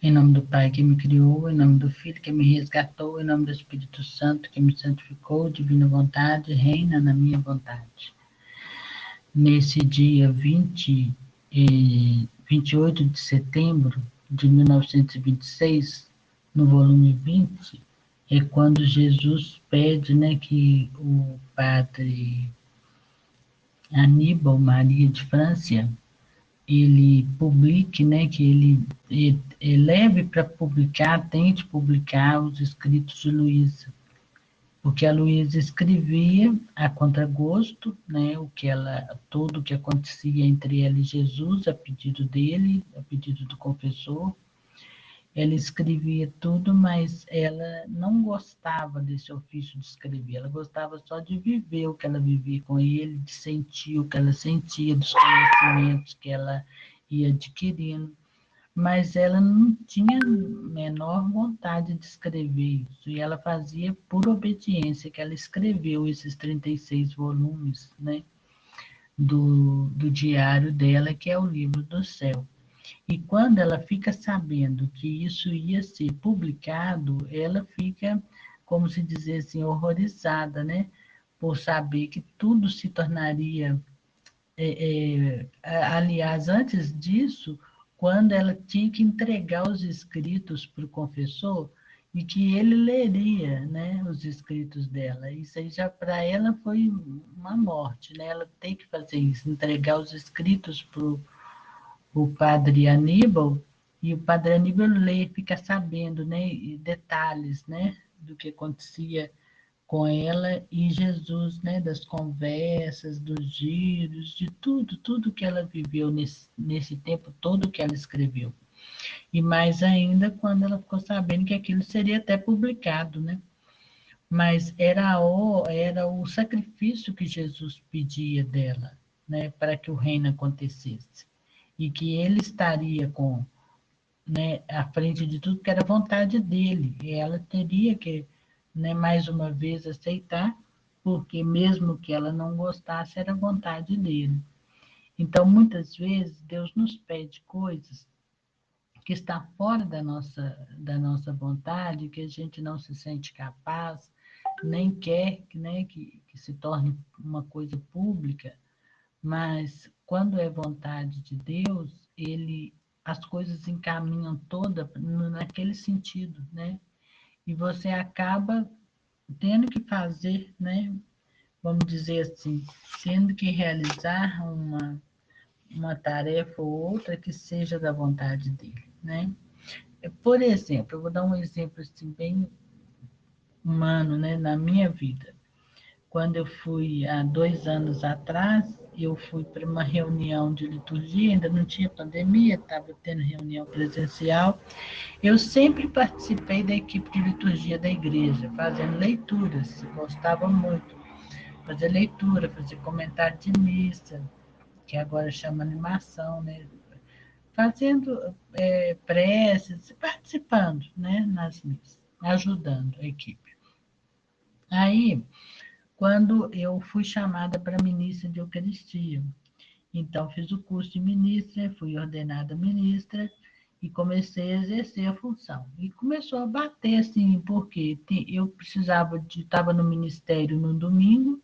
Em nome do Pai que me criou, em nome do Filho que me resgatou, em nome do Espírito Santo que me santificou, divina vontade, reina na minha vontade. Nesse dia 28 de setembro de 1926, no volume 20, é quando Jesus pede, né, que o padre Aníbal Maria de França ele publique, né, que ele leve para publicar, tente publicar os escritos de Luísa, porque a Luísa escrevia a contragosto, né, tudo o que acontecia entre ela e Jesus, a pedido dele, a pedido do confessor. Ela escrevia tudo, mas ela não gostava desse ofício de escrever, ela gostava só de viver o que ela vivia com ele, de sentir o que ela sentia, dos conhecimentos que ela ia adquirindo, mas ela não tinha a menor vontade de escrever isso, e ela fazia por obediência que ela escreveu esses 36 volumes, né, do diário dela, que é o Livro do Céu. E quando ela fica sabendo que isso ia ser publicado, ela fica, como se dizer assim, horrorizada, né? Por saber que tudo se tornaria. Aliás, antes disso, quando ela tinha que entregar os escritos para o confessor e que ele leria, né, os escritos dela. Isso aí já para ela foi uma morte, né? Ela tem que fazer isso, entregar os escritos para o padre Aníbal, e o padre Aníbal lê, fica sabendo, né, detalhes, né, do que acontecia com ela e Jesus, né, das conversas, dos giros, de tudo, tudo que ela viveu nesse tempo todo que ela escreveu. E mais ainda quando ela ficou sabendo que aquilo seria até publicado, né? Mas era o sacrifício que Jesus pedia dela, né, para que o reino acontecesse. E que ele estaria com, né, à frente de tudo, que era vontade dele. E ela teria que, né, mais uma vez, aceitar, porque mesmo que ela não gostasse, era vontade dele. Então, muitas vezes, Deus nos pede coisas que está fora da nossa vontade, que a gente não se sente capaz, nem quer, né, que se torne uma coisa pública, mas quando é vontade de Deus, as coisas encaminham toda naquele sentido, né? E você acaba tendo que fazer, né? Vamos dizer assim, tendo que realizar uma tarefa ou outra que seja da vontade dele, né? Por exemplo, eu vou dar um exemplo assim, bem humano, né, na minha vida. Quando eu fui, há 2 anos atrás, eu fui para uma reunião de liturgia, ainda não tinha pandemia, estava tendo reunião presencial. Eu sempre participei da equipe de liturgia da igreja, fazendo leituras, gostava muito. Fazer leitura, fazer comentário de missa, que agora chama animação, né? Fazendo preces, participando, né, nas missas, ajudando a equipe. Aí, quando eu fui chamada para ministra de Eucaristia. Então, fiz o curso de ministra, fui ordenada ministra e comecei a exercer a função. E começou a bater assim, porque eu estava no ministério no domingo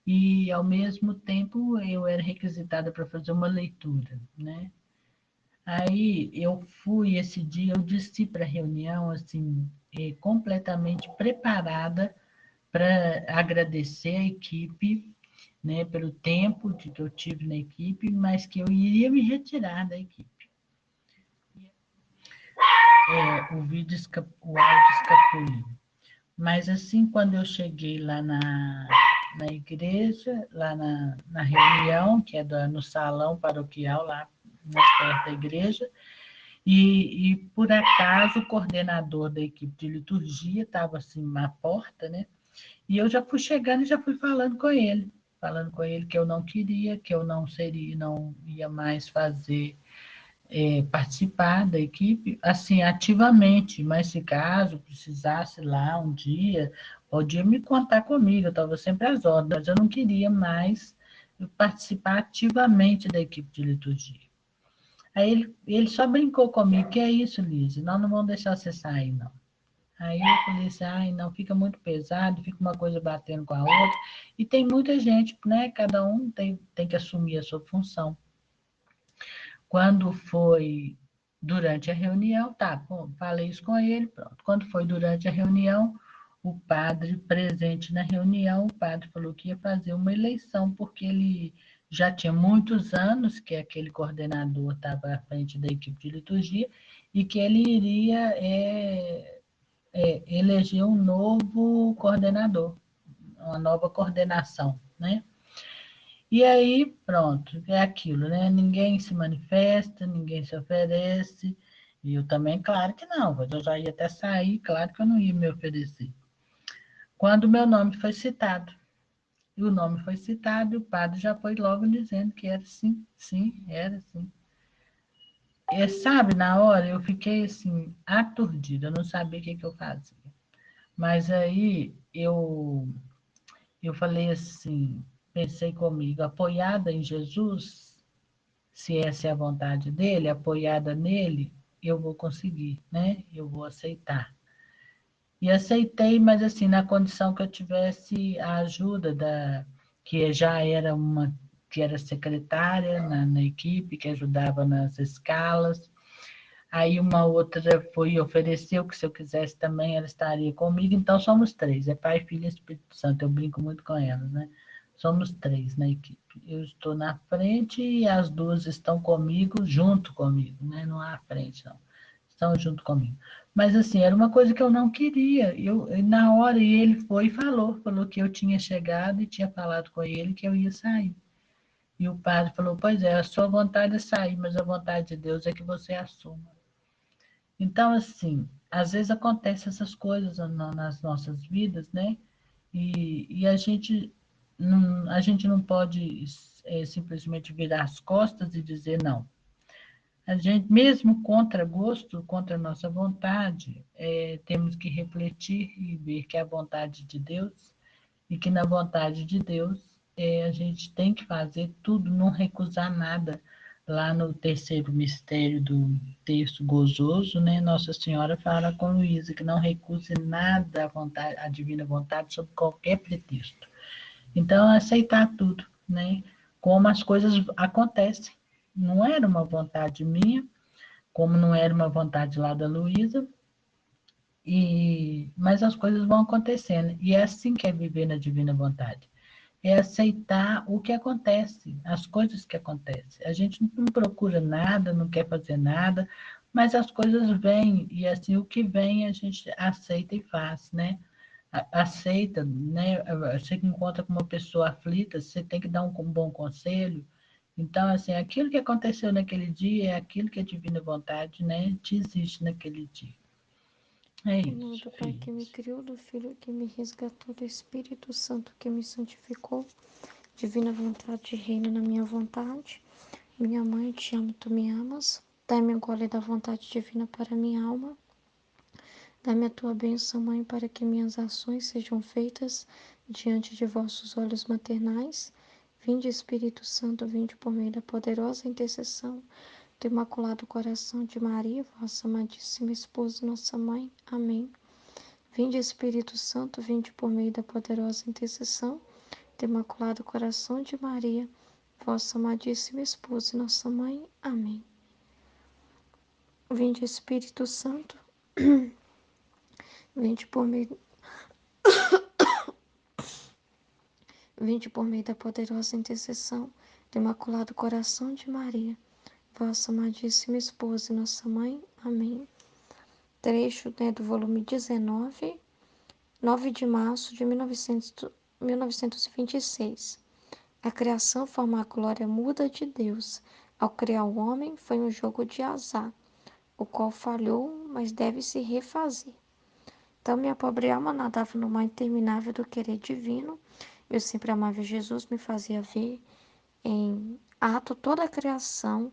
e, ao mesmo tempo, eu era requisitada para fazer uma leitura, né? Aí eu fui esse dia, eu desci para a reunião assim, completamente preparada para agradecer a equipe, né, pelo tempo que eu tive na equipe, mas que eu iria me retirar da equipe. O áudio escapuliu. Mas assim, quando eu cheguei lá na igreja, lá na reunião, que é no salão paroquial, lá perto da igreja, e por acaso o coordenador da equipe de liturgia estava assim na porta, né? E eu já fui chegando e já fui falando com ele que eu não queria, que eu não seria, não ia mais participar da equipe, assim, ativamente, mas se caso precisasse lá um dia, podia me contar comigo, eu estava sempre às ordens, mas eu não queria mais participar ativamente da equipe de liturgia. Aí ele só brincou comigo, que é isso, Liz, nós não vamos deixar você sair, não. Aí eu falei assim, ai, não, fica muito pesado, fica uma coisa batendo com a outra. E tem muita gente, né? Cada um tem que assumir a sua função. Quando foi durante a reunião, tá, bom, falei isso com ele, pronto. Quando foi durante a reunião, o padre presente na reunião, o padre falou que ia fazer uma eleição, porque ele já tinha muitos anos que aquele coordenador estava à frente da equipe de liturgia e que ele iria eleger um novo coordenador, uma nova coordenação, né? E aí, pronto, é aquilo, né? Ninguém se manifesta, ninguém se oferece. E eu também, claro que não, eu já ia até sair, claro que eu não ia me oferecer. Quando o meu nome foi citado, e o nome foi citado, e o padre já foi logo dizendo que era sim, sim, era sim. E sabe, na hora eu fiquei assim, aturdida, eu não sabia o que eu fazia. Mas aí eu falei assim, pensei comigo, apoiada em Jesus, se essa é a vontade dele, apoiada nele, eu vou conseguir, né? Eu vou aceitar. E aceitei, mas assim, na condição que eu tivesse a ajuda que já era que era secretária na equipe, que ajudava nas escalas. Aí uma outra foi e ofereceu que se eu quisesse também ela estaria comigo. Então somos três, é Pai, Filho e Espírito Santo. Eu brinco muito com elas, né? Somos três na equipe. Eu estou na frente e as duas estão comigo, junto comigo, né? Não à frente, não. Estão junto comigo. Mas assim, era uma coisa que eu não queria. Na hora ele foi e falou que eu tinha chegado e tinha falado com ele que eu ia sair. E o padre falou: pois é, a sua vontade é sair, mas a vontade de Deus é que você assuma. Então, assim, às vezes acontecem essas coisas nas nossas vidas, né? E a gente não pode simplesmente virar as costas e dizer não. A gente, mesmo contra gosto, contra a nossa vontade, temos que refletir e ver que é a vontade de Deus e que na vontade de Deus a gente tem que fazer tudo, não recusar nada. Lá no terceiro mistério do texto gozoso, né, Nossa Senhora fala com Luísa que não recuse nada à vontade, à divina vontade sob qualquer pretexto. Então, aceitar tudo, né? Como as coisas acontecem. Não era uma vontade minha, como não era uma vontade lá da Luísa, mas as coisas vão acontecendo. E é assim que é viver na divina vontade. É aceitar o que acontece, as coisas que acontecem. A gente não procura nada, não quer fazer nada, mas as coisas vêm, e assim, o que vem a gente aceita e faz, né? Aceita, né? Você que encontra com uma pessoa aflita, você tem que dar um bom conselho. Então, assim, aquilo que aconteceu naquele dia é aquilo que a divina vontade, né, te existe naquele dia. É Em nome isso, do Pai que me filhos. criou, do Filho que me resgatou, do Espírito Santo que me santificou, divina vontade reina na minha vontade. Minha mãe, te amo, tu me amas. Dai-me o gole da vontade divina para minha alma. Dá-me a tua bênção, Mãe, para que minhas ações sejam feitas diante de vossos olhos maternais. Vinde, Espírito Santo, vinde por meio da poderosa intercessão do Imaculado Coração de Maria, vossa amadíssima esposa, nossa Mãe. Amém. Vinde, Espírito Santo, vinde por meio da poderosa intercessão do Imaculado Coração de Maria, vossa amadíssima esposa, nossa Mãe. Amém. Vinde, Espírito Santo, vinde por meio Vinde por meio da poderosa intercessão do Imaculado Coração de Maria, vossa amadíssima esposa e nossa mãe. Amém. Trecho, do volume 19, 9 de março de 1926. A criação forma a glória muda de Deus. Ao criar o homem, foi um jogo de azar, o qual falhou, mas deve se refazer. Então minha pobre alma nadava no mar interminável do querer divino. Meu sempre amável Jesus me fazia ver em ato toda a criação,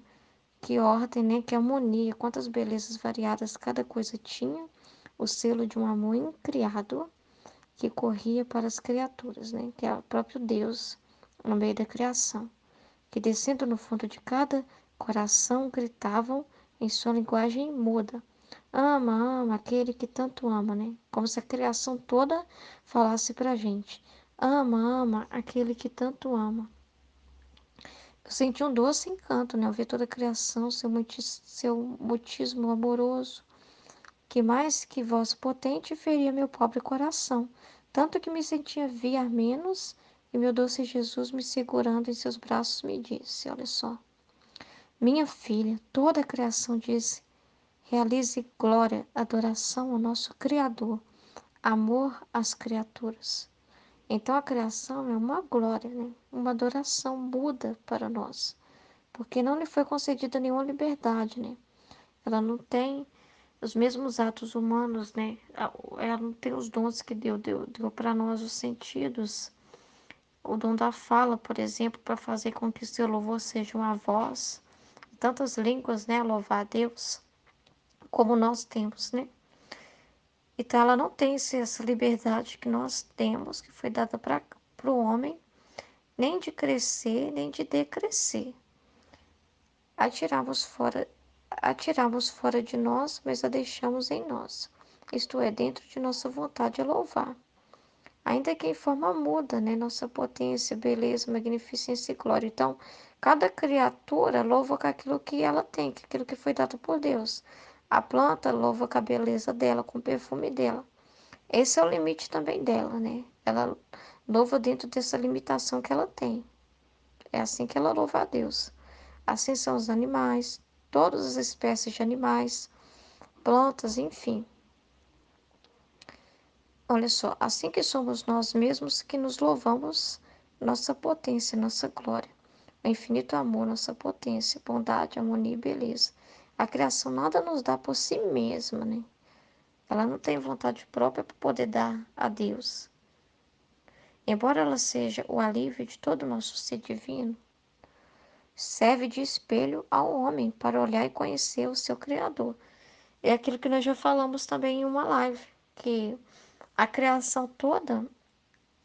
que ordem, né, que harmonia, quantas belezas variadas cada coisa tinha, o selo de um amor incriado que corria para as criaturas, né, que é o próprio Deus no meio da criação, que descendo no fundo de cada coração gritavam em sua linguagem muda. Ama, ama aquele que tanto ama, né? Como se a criação toda falasse pra gente. Ama, ama aquele que tanto ama. Eu senti um doce encanto, né? Ao ver toda a criação, seu mutismo amoroso, que mais que voz potente feria meu pobre coração, tanto que me sentia viar menos, e meu doce Jesus me segurando em seus braços me disse, olha só, minha filha, toda a criação disse, realize glória, adoração ao nosso Criador, amor às criaturas. Então a criação é uma glória, né? Uma adoração muda para nós, porque não lhe foi concedida nenhuma liberdade, né? Ela não tem os mesmos atos humanos, né? Ela não tem os dons que deu para nós, os sentidos. O dom da fala, por exemplo, para fazer com que o seu louvor seja uma voz. Tantas línguas, né? Louvar a Deus, como nós temos, né? Então ela não tem essa liberdade que nós temos, que foi dada para o homem, nem de crescer, nem de decrescer. Atiramos fora de nós, mas a deixamos em nós. Isto é, dentro de nossa vontade a louvar. Ainda que em forma muda, né? Nossa potência, beleza, magnificência e glória. Então, cada criatura louva com aquilo que ela tem, com aquilo que foi dado por Deus. A planta louva com a beleza dela, com o perfume dela. Esse é o limite também dela, né? Ela louva dentro dessa limitação que ela tem. É assim que ela louva a Deus. Assim são os animais, todas as espécies de animais, plantas, enfim. Olha só, assim que somos nós mesmos que nos louvamos, nossa potência, nossa glória, o infinito amor, nossa potência, bondade, harmonia e beleza. A criação nada nos dá por si mesma, né? Ela não tem vontade própria para poder dar a Deus. Embora ela seja o alívio de todo o nosso ser divino, serve de espelho ao homem para olhar e conhecer o seu Criador. É aquilo que nós já falamos também em uma live, que a criação toda,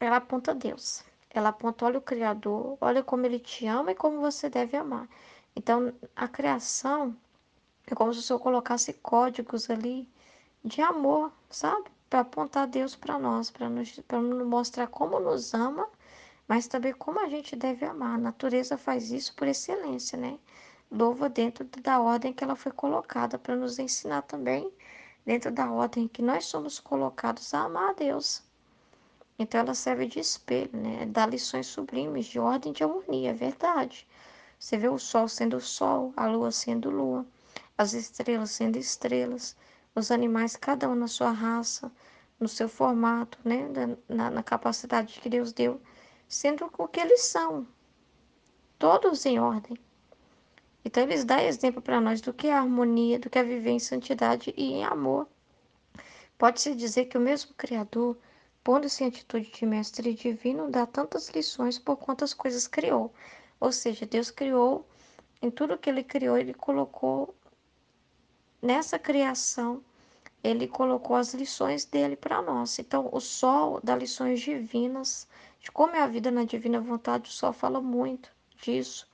ela aponta a Deus. Ela aponta, olha o Criador, olha como Ele te ama e como você deve amar. Então, a criação é como se o Senhor colocasse códigos ali de amor, sabe? Para apontar Deus para nós, para nos mostrar como nos ama, mas também como a gente deve amar. A natureza faz isso por excelência, né? Louva dentro da ordem que ela foi colocada para nos ensinar também, dentro da ordem que nós somos colocados a amar a Deus. Então ela serve de espelho, né? Dá lições sublimes de ordem e de harmonia, é verdade. Você vê o sol sendo sol, a lua sendo lua, as estrelas sendo estrelas, os animais, cada um na sua raça, no seu formato, né? Na capacidade que Deus deu, sendo o que eles são, todos em ordem. Então eles dão exemplo para nós do que é a harmonia, do que é viver em santidade e em amor. Pode-se dizer que o mesmo Criador, pondo-se em atitude de mestre divino, dá tantas lições por quantas coisas criou. Ou seja, Deus criou, em tudo que Ele criou, Ele colocou nessa criação, Ele colocou as lições dele para nós. Então, o sol dá lições divinas, de como é a vida na divina vontade, o sol fala muito disso.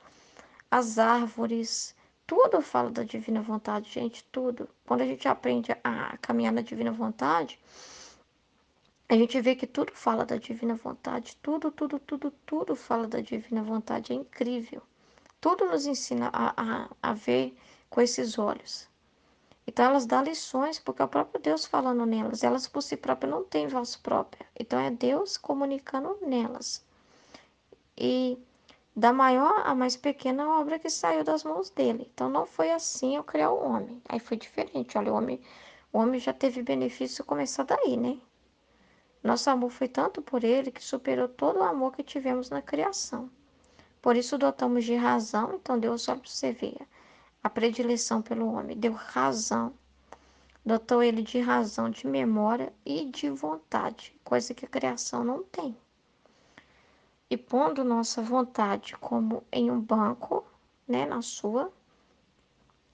As árvores, tudo fala da divina vontade, gente, tudo. Quando a gente aprende a caminhar na divina vontade, a gente vê que tudo fala da divina vontade, tudo fala da divina vontade, é incrível. Tudo nos ensina a ver com esses olhos. Então elas dão lições, porque é o próprio Deus falando nelas. Elas por si próprias não têm voz própria. Então é Deus comunicando nelas. E da maior a mais pequena obra que saiu das mãos dele. Então não foi assim ao criar o homem. Aí foi diferente. Olha, o homem já teve benefício começar daí, né? Nosso amor foi tanto por ele que superou todo o amor que tivemos na criação. Por isso dotamos de razão, então Deus, olha para você ver, a predileção pelo homem, deu razão, dotou ele de razão, de memória e de vontade, coisa que a criação não tem. E pondo nossa vontade como em um banco, né, na sua,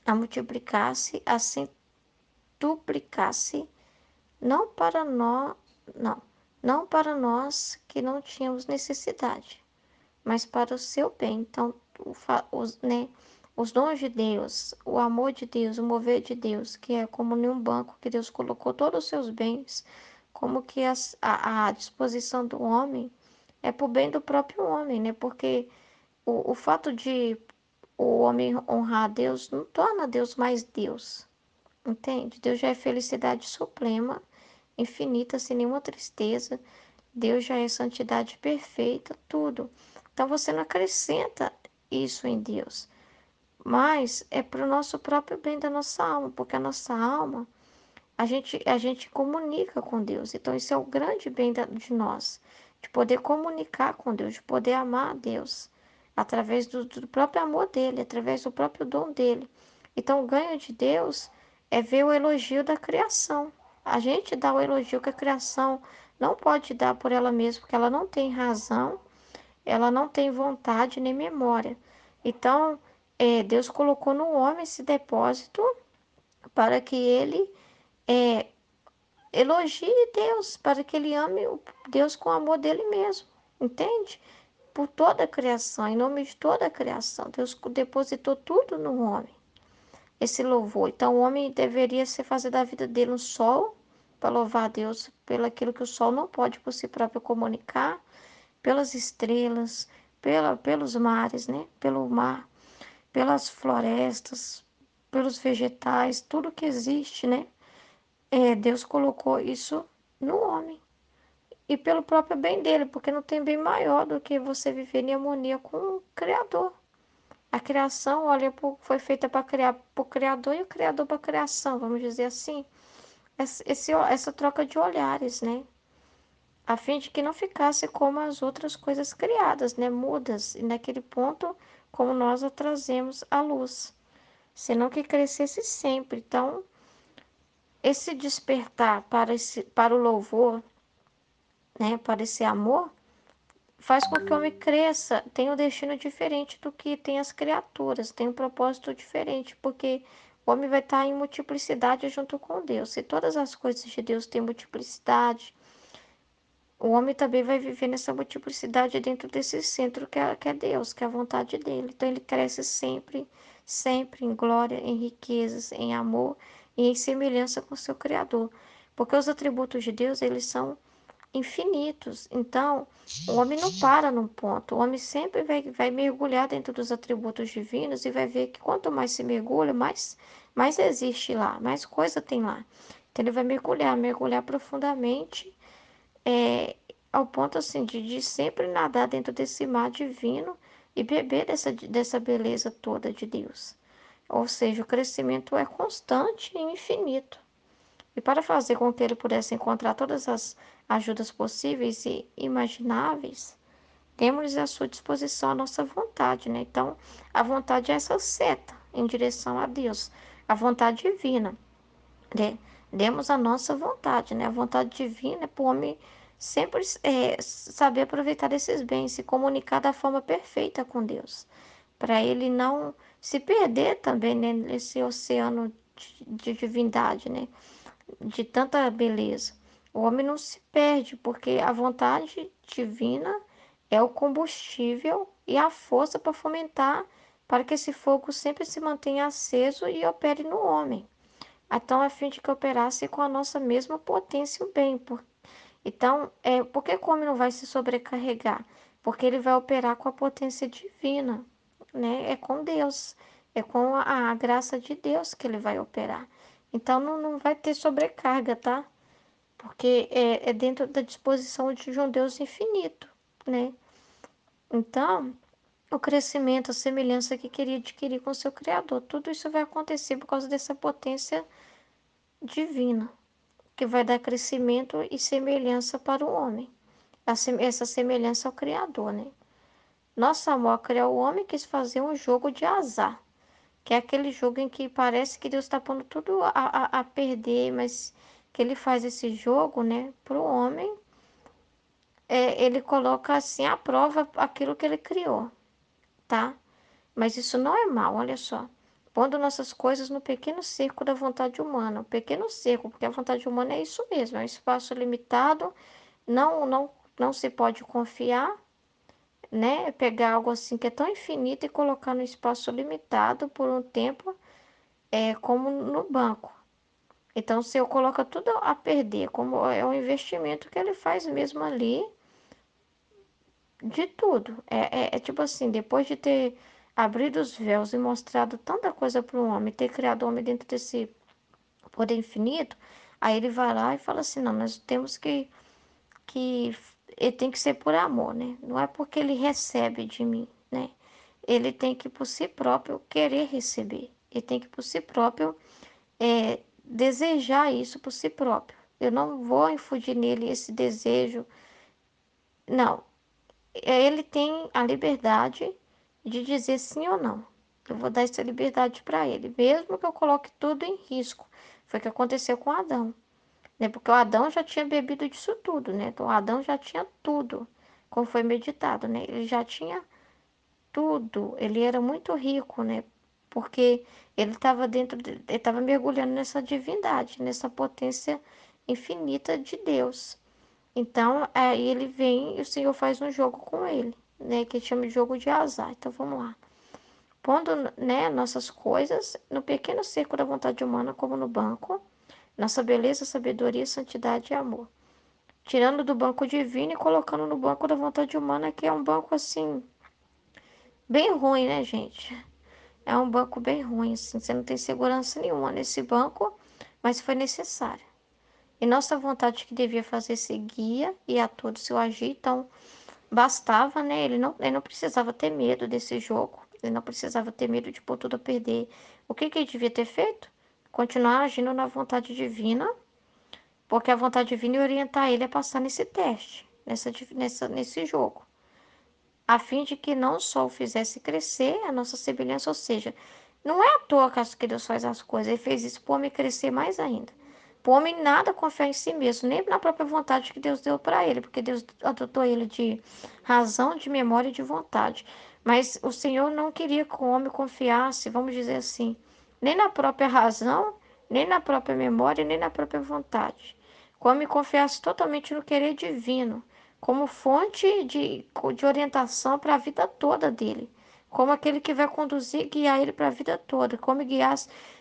a multiplicar-se, a centuplicar-se, não para nós, não, não para nós que não tínhamos necessidade, mas para o seu bem. Então, né, os dons de Deus, o amor de Deus, o mover de Deus, que é como em um banco que Deus colocou todos os seus bens, como que a disposição do homem é para o bem do próprio homem, né? Porque o fato de o homem honrar a Deus não torna Deus mais Deus, entende? Deus já é felicidade suprema, infinita, sem nenhuma tristeza. Deus já é santidade perfeita, tudo. Então você não acrescenta isso em Deus, mas é para o nosso próprio bem da nossa alma, porque a nossa alma, a gente comunica com Deus. Então isso é o grande bem de nós, de poder comunicar com Deus, de poder amar a Deus, através do próprio amor dele, através do próprio dom dele. Então o ganho de Deus é ver o elogio da criação. A gente dá o elogio que a criação não pode dar por ela mesma, porque ela não tem razão, ela não tem vontade nem memória. Então, Deus colocou no homem esse depósito para que ele é, elogie Deus, para que ele ame Deus com o amor dele mesmo, entende? Por toda a criação, em nome de toda a criação. Deus depositou tudo no homem, esse louvor. Então, o homem deveria se fazer da vida dele um sol, para louvar a Deus pelo aquilo que o sol não pode por si próprio comunicar, pelas estrelas, pelos mares, né? Pelo mar, pelas florestas, pelos vegetais, tudo que existe, né? Deus colocou isso no homem. E pelo próprio bem dele, porque não tem bem maior do que você viver em harmonia com o Criador. A criação, olha, foi feita para criar para o Criador e o Criador para a criação, vamos dizer assim. Essa troca de olhares, né? A fim de que não ficasse como as outras coisas criadas, né? Mudas, e naquele ponto, como nós a trazemos à luz, senão que crescesse sempre. Então, esse despertar para o louvor, né? Para esse amor, faz com que o homem cresça, tenha um destino diferente do que tem as criaturas, tem um propósito diferente, porque o homem vai estar em multiplicidade junto com Deus. Se todas as coisas de Deus têm multiplicidade, o homem também vai viver nessa multiplicidade dentro desse centro que é Deus, que é a vontade dele. Então ele cresce sempre, sempre em glória, em riquezas, em amor e em semelhança com o seu Criador. Porque os atributos de Deus, eles são infinitos. Então, o homem não para num ponto. O homem sempre vai mergulhar dentro dos atributos divinos e vai ver que quanto mais se mergulha, mais existe lá, mais coisa tem lá. Então, ele vai mergulhar, mergulhar profundamente, ao ponto assim de sempre nadar dentro desse mar divino e beber dessa beleza toda de Deus. Ou seja, o crescimento é constante e infinito. E para fazer com que ele pudesse encontrar todas as ajudas possíveis e imagináveis, temos à sua disposição a nossa vontade, né? Então, a vontade é essa seta em direção a Deus, a vontade divina, né? Demos a nossa vontade, né? A vontade divina é para o homem sempre saber aproveitar desses bens, se comunicar da forma perfeita com Deus, para ele não se perder também, né, nesse oceano de divindade, né? De tanta beleza. O homem não se perde, porque a vontade divina é o combustível e a força para fomentar, para que esse fogo sempre se mantenha aceso e opere no homem. Então, a fim de que operasse com a nossa mesma potência o bem. Então, por que o homem não vai se sobrecarregar? Porque ele vai operar com a potência divina, né? É com Deus, é com a graça de Deus que ele vai operar. Então, não vai ter sobrecarga, tá? Porque é dentro da disposição de um Deus infinito, né? Então, o crescimento, a semelhança que queria adquirir com o seu Criador, tudo isso vai acontecer por causa dessa potência divina, que vai dar crescimento e semelhança para o homem. Essa semelhança ao Criador, né? Nosso amor ao criar o homem quis fazer um jogo de azar, que é aquele jogo em que parece que Deus está pondo tudo a perder, mas que ele faz esse jogo, né, para o homem, ele coloca assim à prova aquilo que ele criou, tá? Mas isso não é mal, olha só. Pondo nossas coisas no pequeno cerco da vontade humana. O pequeno cerco, porque a vontade humana é isso mesmo, é um espaço limitado, não se pode confiar, né, pegar algo assim que é tão infinito e colocar no espaço limitado por um tempo, como no banco. Então, se eu coloco tudo a perder, como é um investimento que ele faz mesmo ali, de tudo. É tipo assim, depois de ter abrido os véus e mostrado tanta coisa para o homem, ter criado o homem dentro desse poder infinito, aí ele vai lá e fala assim, não, nós temos que ele tem que ser por amor, né? Não é porque ele recebe de mim, né? Ele tem que por si próprio querer receber. Ele tem que por si próprio desejar isso por si próprio. Eu não vou infundir nele esse desejo. Não, ele tem a liberdade de dizer sim ou não. Eu vou dar essa liberdade para ele, mesmo que eu coloque tudo em risco. Foi o que aconteceu com Adão, né? Porque o Adão já tinha bebido disso tudo, né? Então, o Adão já tinha tudo, como foi meditado, né? Ele já tinha tudo. Ele era muito rico, né? Porque ele estava ele estava mergulhando nessa divindade, nessa potência infinita de Deus. Então, aí ele vem e o Senhor faz um jogo com ele, né? Que chama de jogo de azar. Então, vamos lá. Pondo, né, nossas coisas no pequeno cerco da vontade humana, como no banco, nossa beleza, sabedoria, santidade e amor. Tirando do banco divino e colocando no banco da vontade humana, que é um banco assim, bem ruim, né, gente? É um banco bem ruim, assim. Você não tem segurança nenhuma nesse banco, mas foi necessário. E nossa vontade que devia fazer seguia e a todos seu agir, então bastava, né? Ele não precisava ter medo desse jogo. Ele não precisava ter medo de pôr tudo a perder. O que ele devia ter feito? Continuar agindo na vontade divina, porque a vontade divina ia orientar ele a passar nesse teste, nesse jogo, a fim de que não só o fizesse crescer a nossa semelhança, ou seja, não é à toa que Deus faz as coisas, ele fez isso para o homem crescer mais ainda. Para o homem nada confiar em si mesmo, nem na própria vontade que Deus deu para ele, porque Deus adotou ele de razão, de memória e de vontade. Mas o Senhor não queria que o homem confiasse, vamos dizer assim, nem na própria razão, nem na própria memória, nem na própria vontade. Que o homem confiasse totalmente no querer divino, como fonte de orientação para a vida toda dele, como aquele que vai conduzir e guiar ele para a vida toda, como guiar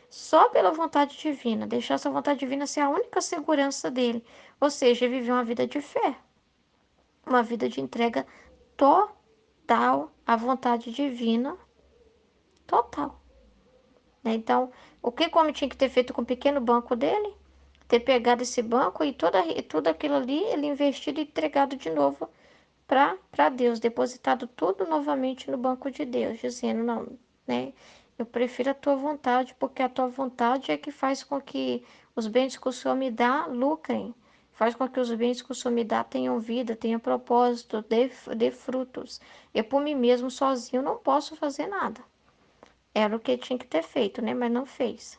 só pela vontade divina, deixar essa vontade divina ser a única segurança dele, ou seja, viver uma vida de fé, uma vida de entrega total à vontade divina, total. Né? Então, o que o homem tinha que ter feito com o pequeno banco dele? Ter pegado esse banco e tudo aquilo ali, ele investido e entregado de novo para Deus, depositado tudo novamente no banco de Deus, dizendo, não, né? Eu prefiro a tua vontade, porque a tua vontade é que faz com que os bens que o Senhor me dá lucrem, faz com que os bens que o Senhor me dá tenham vida, tenham propósito, dê frutos. Eu por mim mesmo, sozinho, não posso fazer nada. Era o que tinha que ter feito, né? Mas não fez.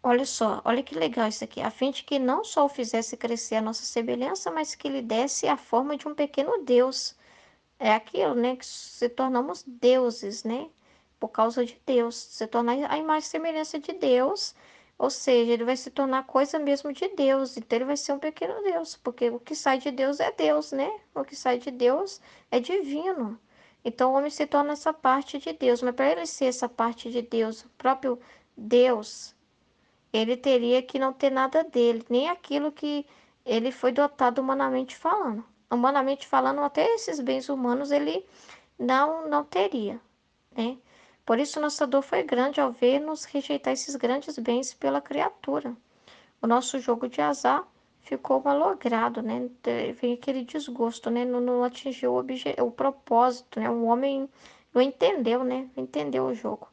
Olha só, olha que legal isso aqui. A fim de que não só o fizesse crescer a nossa semelhança, mas que lhe desse a forma de um pequeno Deus. É aquilo, né? Que se tornamos deuses, né? Por causa de Deus. Se tornar a imagem e semelhança de Deus. Ou seja, ele vai se tornar coisa mesmo de Deus. Então ele vai ser um pequeno Deus. Porque o que sai de Deus é Deus, né? O que sai de Deus é divino. Então o homem se torna essa parte de Deus. Mas para ele ser essa parte de Deus, o próprio Deus, ele teria que não ter nada dele, nem aquilo que ele foi dotado humanamente falando. Humanamente falando, até esses bens humanos ele não teria, né? Por isso nossa dor foi grande ao ver-nos rejeitar esses grandes bens pela criatura. O nosso jogo de azar ficou malogrado, né? Vem aquele desgosto, né? Não atingiu o propósito, né? O homem não entendeu, né? Não entendeu o jogo.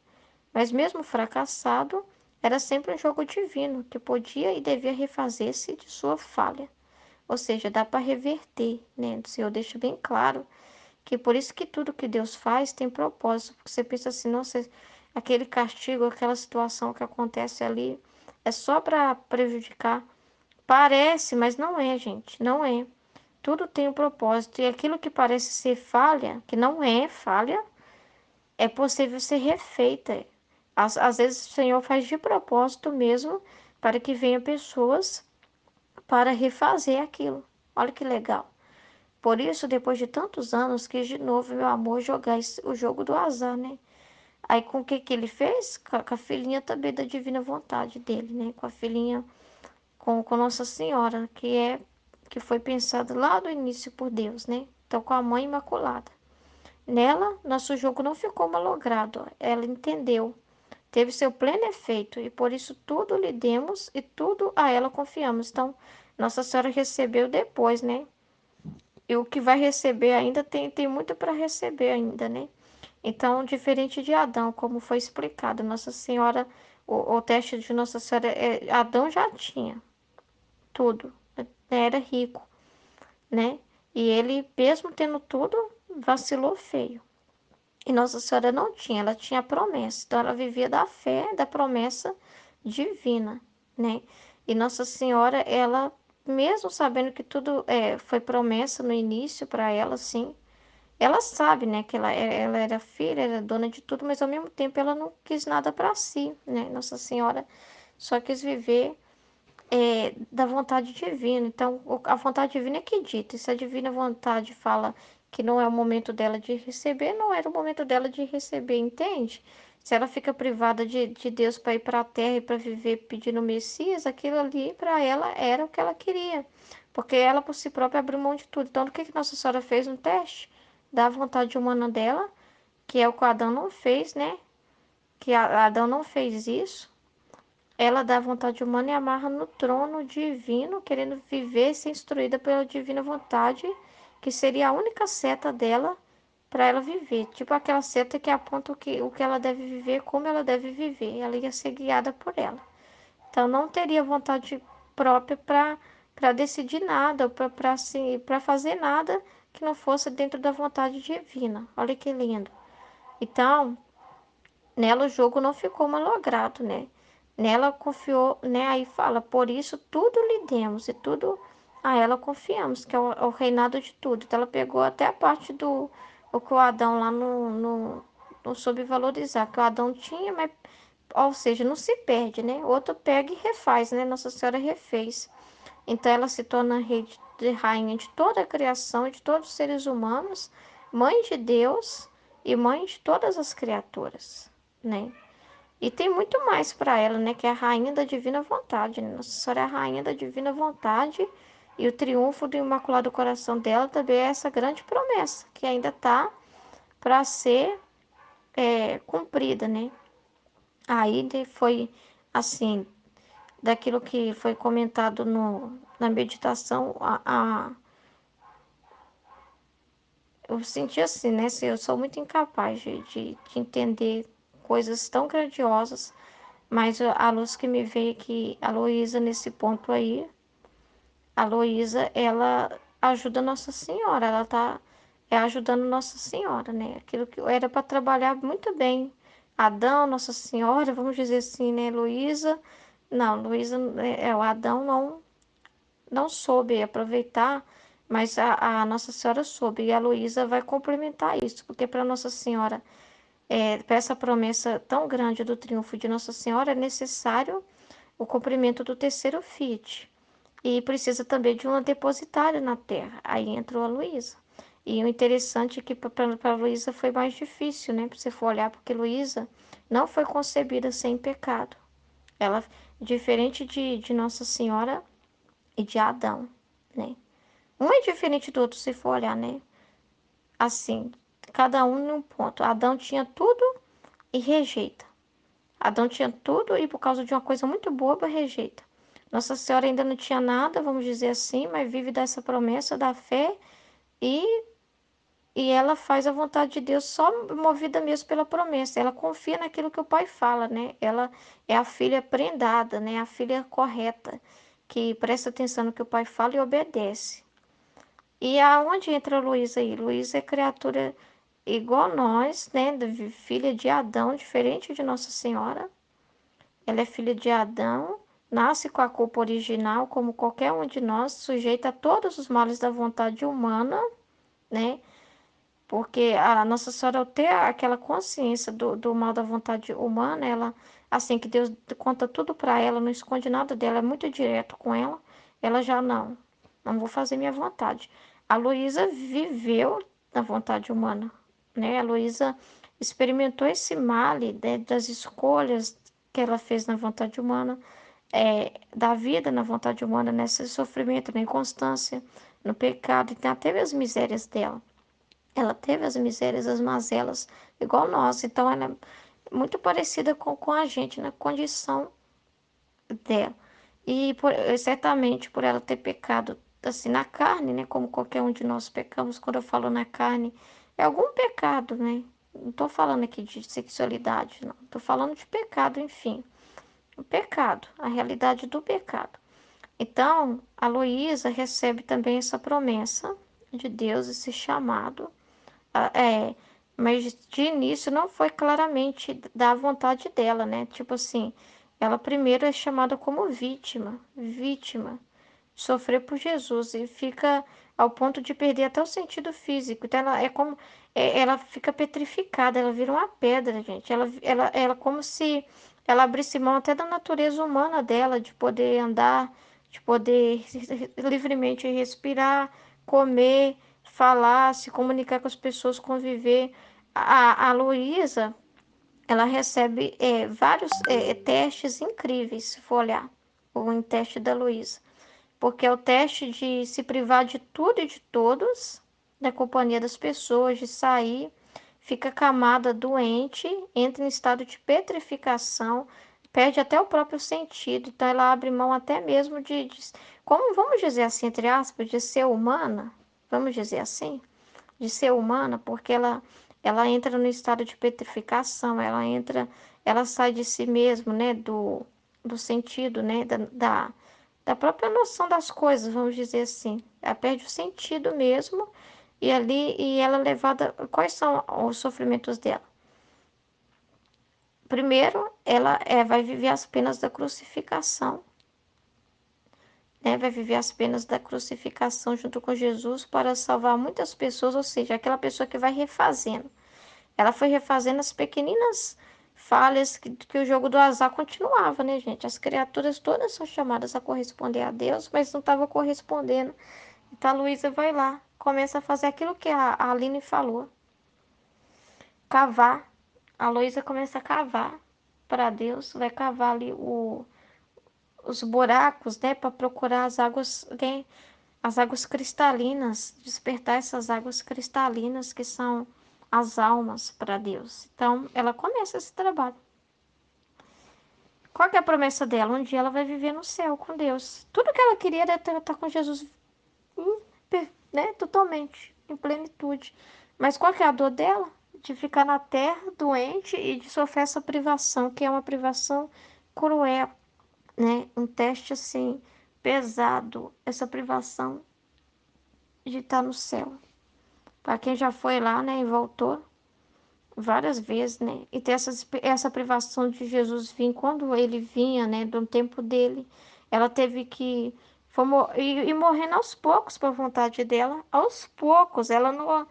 Mas mesmo fracassado, era sempre um jogo divino que podia e devia refazer-se de sua falha. Ou seja, dá para reverter, né? O Senhor deixa bem claro que por isso que tudo que Deus faz tem propósito. Porque você pensa assim, nossa, aquele castigo, aquela situação que acontece ali é só para prejudicar. Parece, mas não é, gente, não é. Tudo tem um propósito. E aquilo que parece ser falha, que não é falha, é possível ser refeita. Às vezes o Senhor faz de propósito mesmo para que venham pessoas para refazer aquilo. Olha que legal. Por isso, depois de tantos anos, quis de novo, meu amor, jogar o jogo do azar, né? Aí com o que que ele fez? Com a filhinha também da divina vontade dele, né? Com a filhinha, com Nossa Senhora, que foi pensada lá do início por Deus, né? Então, com a Mãe Imaculada. Nela, nosso jogo não ficou malogrado. Ela entendeu, teve seu pleno efeito, e por isso tudo lhe demos e tudo a ela confiamos. Então, Nossa Senhora recebeu depois, né? E o que vai receber ainda tem muito para receber ainda, né? Então, diferente de Adão, como foi explicado, Nossa Senhora, o teste de Nossa Senhora, Adão já tinha tudo, né? Era rico, né? E ele, mesmo tendo tudo, vacilou feio. E Nossa Senhora não tinha, ela tinha a promessa. Então, ela vivia da fé, da promessa divina, né? E Nossa Senhora, ela, mesmo sabendo que tudo foi promessa no início para ela, sim, ela sabe, né, que ela era filha, era dona de tudo, mas ao mesmo tempo ela não quis nada para si, né? Nossa Senhora só quis viver da vontade divina. Então, a vontade divina é que dita. E se a divina vontade fala que não é o momento dela de receber, não era o momento dela de receber, entende? Se ela fica privada de Deus para ir para a terra e para viver pedindo o Messias, aquilo ali para ela era o que ela queria. Porque ela por si própria abriu mão de tudo. Então, o que Nossa Senhora fez no teste? Da vontade humana dela, que é o que Adão não fez, né? Que Adão não fez isso. Ela dá vontade humana e amarra no trono divino, querendo viver e ser instruída pela divina vontade, que seria a única seta dela para ela viver. Tipo aquela seta que aponta o que ela deve viver, como ela deve viver. Ela ia ser guiada por ela. Então não teria vontade própria para decidir nada, para fazer nada que não fosse dentro da vontade divina. Olha que lindo. Então, nela o jogo não ficou malogrado, né? Nela confiou, né? Aí fala, por isso tudo lhe demos e tudo a ela confiamos, que é o reinado de tudo. Então ela pegou até a parte do o que o Adão lá não soube valorizar, que o Adão tinha, mas, ou seja, não se perde, né? O outro pega e refaz, né? Nossa Senhora refez. Então ela se torna rei de rainha de toda a criação, de todos os seres humanos, mãe de Deus e mãe de todas as criaturas, né? E tem muito mais para ela, né? Que é a rainha da divina vontade, né? Nossa Senhora é a rainha da divina vontade e o triunfo do Imaculado Coração dela também é essa grande promessa que ainda está para ser cumprida, né? Aí foi assim, daquilo que foi comentado na meditação, eu senti assim, né? Assim, eu sou muito incapaz de entender coisas tão grandiosas, mas a luz que me veio aqui, a Luísa, nesse ponto aí, a Luísa, ela ajuda Nossa Senhora, ela tá ajudando Nossa Senhora, né? Aquilo que era para trabalhar muito bem. Adão, Nossa Senhora, vamos dizer assim, né? Luísa, não, Luísa, o Adão não soube aproveitar, mas a Nossa Senhora soube, e a Luísa vai complementar isso, porque para Nossa Senhora, para essa promessa tão grande do triunfo de Nossa Senhora, é necessário o cumprimento do terceiro Fiat, e precisa também de uma depositária na terra, aí entrou a Luísa. E o interessante é que para a Luísa foi mais difícil, né? Para você for olhar, porque Luísa não foi concebida sem pecado. Ela, diferente de Nossa Senhora e de Adão, né? Um é diferente do outro, se for olhar, né? Assim, cada um num ponto. Adão tinha tudo e rejeita. Adão tinha tudo e por causa de uma coisa muito boba, rejeita. Nossa Senhora ainda não tinha nada, vamos dizer assim, mas vive dessa promessa da fé e, e ela faz a vontade de Deus só movida mesmo pela promessa. Ela confia naquilo que o pai fala, né? Ela é a filha prendada, né? A filha correta, que presta atenção no que o pai fala e obedece. E aonde entra a Luísa aí? Luísa é criatura igual nós, né? Filha de Adão, diferente de Nossa Senhora. Ela é filha de Adão, nasce com a culpa original, como qualquer um de nós, sujeita a todos os males da vontade humana, né? Porque a Nossa Senhora, ao ter aquela consciência do mal da vontade humana, ela, assim que Deus conta tudo para ela, não esconde nada dela, é muito direto com ela, ela já não vou fazer minha vontade. A Luísa viveu na vontade humana, né? A Luísa experimentou esse male, né, das escolhas que ela fez na vontade humana, da vida na vontade humana, nesse sofrimento, na inconstância, no pecado, e ela teve as misérias dela. Ela teve as misérias, as mazelas, igual nós. Então, ela é muito parecida com a gente na condição dela. E certamente por ela ter pecado assim na carne, né? Como qualquer um de nós pecamos, quando eu falo na carne, é algum pecado, né? Não estou falando aqui de sexualidade, não. Estou falando de pecado, enfim. O pecado, a realidade do pecado. Então, a Luísa recebe também essa promessa de Deus, esse chamado. Mas de início não foi claramente da vontade dela, né? Tipo assim, ela primeiro é chamada como vítima, sofrer por Jesus e fica ao ponto de perder até o sentido físico. Então ela é como, ela fica petrificada, ela vira uma pedra, gente. Ela como se ela abrisse mão até da natureza humana dela, de poder andar, de poder livremente respirar, comer, falar, se comunicar com as pessoas, conviver. A Luísa, ela recebe vários testes incríveis, se for olhar o teste da Luísa. Porque é o teste de se privar de tudo e de todos, da companhia das pessoas, de sair, fica acamada, doente, entra em estado de petrificação, perde até o próprio sentido. Então ela abre mão até mesmo como vamos dizer assim, entre aspas, de ser humana, vamos dizer assim, de ser humana, porque ela entra no estado de petrificação, ela sai de si mesma, né, do sentido, né, da própria noção das coisas, vamos dizer assim. Ela perde o sentido mesmo e ela é levada. Quais são os sofrimentos dela? Primeiro, ela vai viver as penas da crucificação, né? Vai viver as penas da crucificação junto com Jesus para salvar muitas pessoas, ou seja, aquela pessoa que vai refazendo. Ela foi refazendo as pequeninas falhas que o jogo do azar continuava, né, gente? As criaturas todas são chamadas a corresponder a Deus, mas não estavam correspondendo. Então a Luísa vai lá, começa a fazer aquilo que a Aline falou. Cavar. A Luísa começa a cavar para Deus, vai cavar ali os buracos, né, para procurar as águas, né, as águas cristalinas, despertar essas águas cristalinas que são as almas para Deus. Então, ela começa esse trabalho. Qual que é a promessa dela? Um dia ela vai viver no céu com Deus. Tudo que ela queria era estar com Jesus, né? Totalmente, em plenitude. Mas qual que é a dor dela? De ficar na terra doente e de sofrer essa privação, que é uma privação cruel, né? Um teste assim pesado, essa privação de estar no céu. Para quem já foi lá, né, e voltou várias vezes, né? E ter essa privação de Jesus vir quando ele vinha, né, do tempo dele, ela teve que ir morrendo aos poucos por vontade dela, aos poucos. Ela não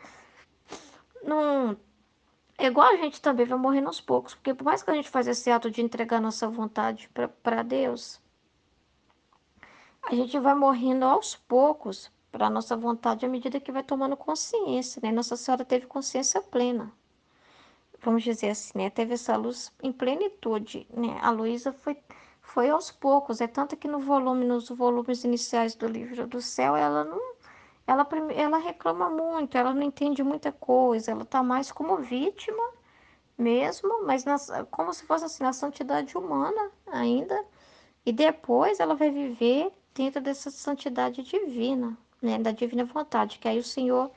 é igual a gente também vai morrendo aos poucos, porque por mais que a gente faça esse ato de entregar nossa vontade para Deus, a gente vai morrendo aos poucos para nossa vontade à medida que vai tomando consciência, né? Nossa Senhora teve consciência plena, vamos dizer assim, né? Teve essa luz em plenitude, né? A Luísa foi aos poucos, é tanto que nos volumes iniciais do livro do céu, ela não, ela reclama muito, ela não entende muita coisa, ela tá mais como vítima mesmo, mas como se fosse assim, na santidade humana ainda, e depois ela vai viver dentro dessa santidade divina, né? Da divina vontade, que aí o Senhor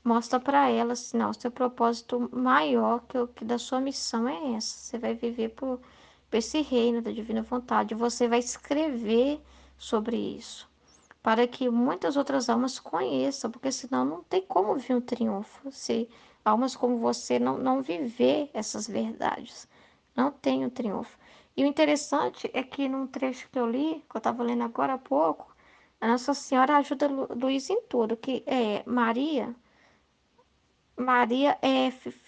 mostra para ela assim, não, o seu propósito maior que o que da sua missão é essa. Você vai viver por esse reino da divina vontade. Você vai escrever sobre isso, para que muitas outras almas conheçam, porque senão não tem como vir um triunfo. Se almas como você não viver essas verdades, não tem um triunfo. E o interessante é que num trecho que eu li, que eu estava lendo agora há pouco, a Nossa Senhora ajuda Luís em tudo, que é Maria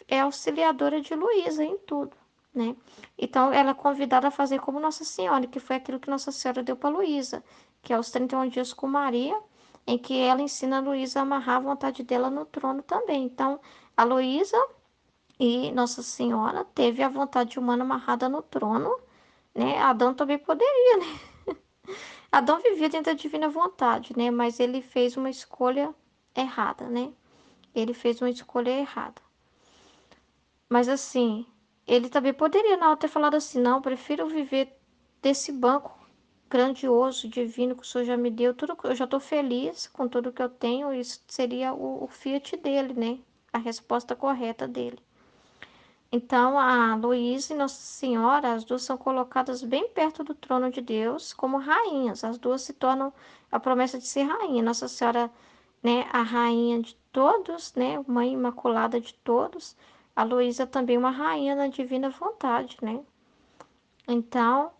é auxiliadora de Luísa em tudo, né? Então, ela é convidada a fazer como Nossa Senhora, que foi aquilo que Nossa Senhora deu para Luísa, que é os 31 dias com Maria, em que ela ensina a Luísa a amarrar a vontade dela no trono também. Então, a Luísa e Nossa Senhora teve a vontade humana amarrada no trono, né? Adão também poderia, né? Adão vivia dentro da divina vontade, né? Mas ele fez uma escolha errada, né? Ele fez uma escolha errada. Mas assim, ele também poderia não ter falado assim, não, prefiro viver desse banco grandioso, divino que o Senhor já me deu, tudo, eu já estou feliz com tudo que eu tenho, isso seria o fiat dele, né? A resposta correta dele. Então, a Luísa e Nossa Senhora, as duas são colocadas bem perto do trono de Deus como rainhas. As duas se tornam a promessa de ser rainha. Nossa Senhora, né, a rainha de todos, né, mãe imaculada de todos. A Luísa também uma rainha na divina vontade, né? Então,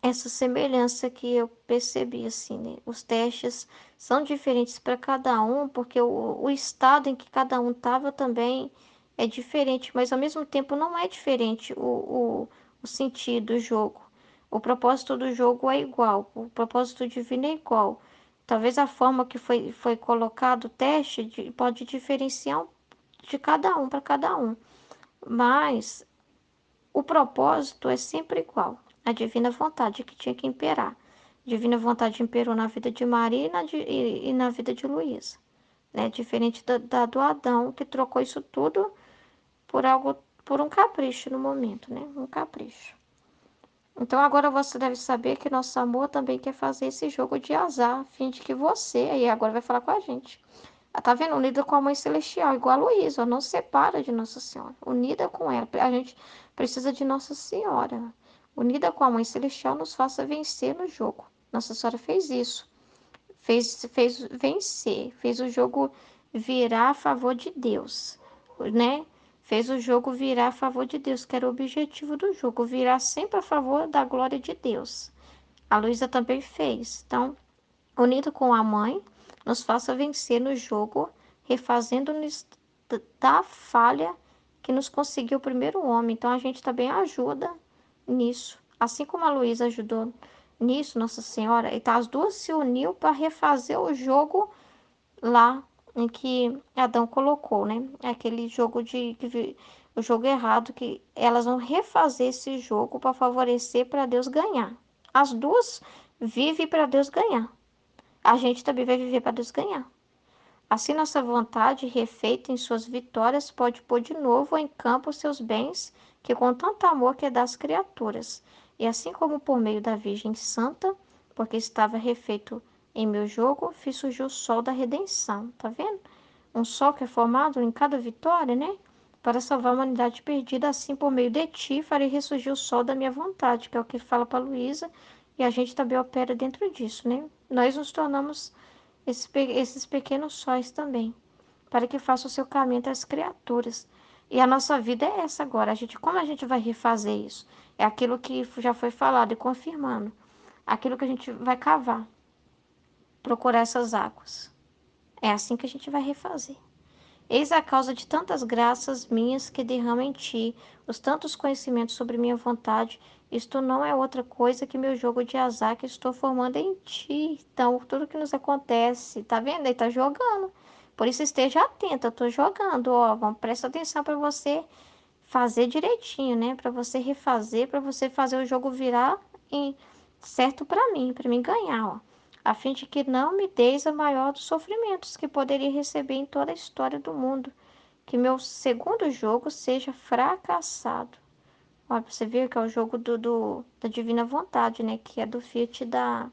essa semelhança que eu percebi, assim, né? Os testes são diferentes para cada um, porque o estado em que cada um estava também é diferente, mas ao mesmo tempo não é diferente o sentido do jogo. O propósito do jogo é igual, o propósito divino é igual. Talvez a forma que foi colocado o teste pode diferenciar de cada um para cada um, mas o propósito é sempre igual, a divina vontade que tinha que imperar. A divina vontade imperou na vida de Maria e na vida de Luísa, né? Diferente do Adão, que trocou isso tudo por algo, por um capricho no momento, né? Um capricho. Então agora você deve saber que nosso amor também quer fazer esse jogo de azar, a fim de que você, aí agora vai falar com a gente. Tá vendo? Unida com a Mãe Celestial, igual a Luísa, não separa de Nossa Senhora. Unida com ela. A gente precisa de Nossa Senhora. Unida com a Mãe Celestial, nos faça vencer no jogo. Nossa Senhora fez isso. Fez vencer. Fez o jogo virar a favor de Deus, né? Fez o jogo virar a favor de Deus, que era o objetivo do jogo, virar sempre a favor da glória de Deus. A Luísa também fez. Então, unido com a mãe, nos faça vencer no jogo, refazendo-nos da falha que nos conseguiu o primeiro homem. Então a gente também ajuda nisso. Assim como a Luísa ajudou nisso, Nossa Senhora, então as duas se uniu para refazer o jogo lá em que Adão colocou, né? Aquele jogo o jogo errado que elas vão refazer esse jogo para favorecer para Deus ganhar. As duas vivem para Deus ganhar. A gente também vai viver para Deus ganhar. Assim, nossa vontade, refeita em suas vitórias, pode pôr de novo em campo os seus bens, que com tanto amor quer dar às criaturas. E assim como por meio da Virgem Santa, porque estava refeito em meu jogo, fiz surgir o sol da redenção. Tá vendo? Um sol que é formado em cada vitória, né? Para salvar a humanidade perdida, assim por meio de ti, farei ressurgir o sol da minha vontade, que é o que fala para Luísa, e a gente também opera dentro disso, né? Nós nos tornamos esses pequenos sóis também, para que faça o seu caminho entre as criaturas. E a nossa vida é essa agora. Como a gente vai refazer isso? É aquilo que já foi falado e confirmando. Aquilo que a gente vai cavar, procurar essas águas. É assim que a gente vai refazer. Eis a causa de tantas graças minhas que derramo em ti, os tantos conhecimentos sobre minha vontade. Isto não é outra coisa que meu jogo de azar que estou formando em ti. Então, tudo que nos acontece, tá vendo? Ele tá jogando. Por isso, esteja atento, eu tô jogando, ó. Vamos, presta atenção para você fazer direitinho, né? Para você refazer, para você fazer o jogo virar em certo para mim ganhar, ó, a fim de que não me deis a maior dos sofrimentos que poderia receber em toda a história do mundo, que meu segundo jogo seja fracassado. Olha, você viu que é o jogo da divina vontade, né? Que é do fiat da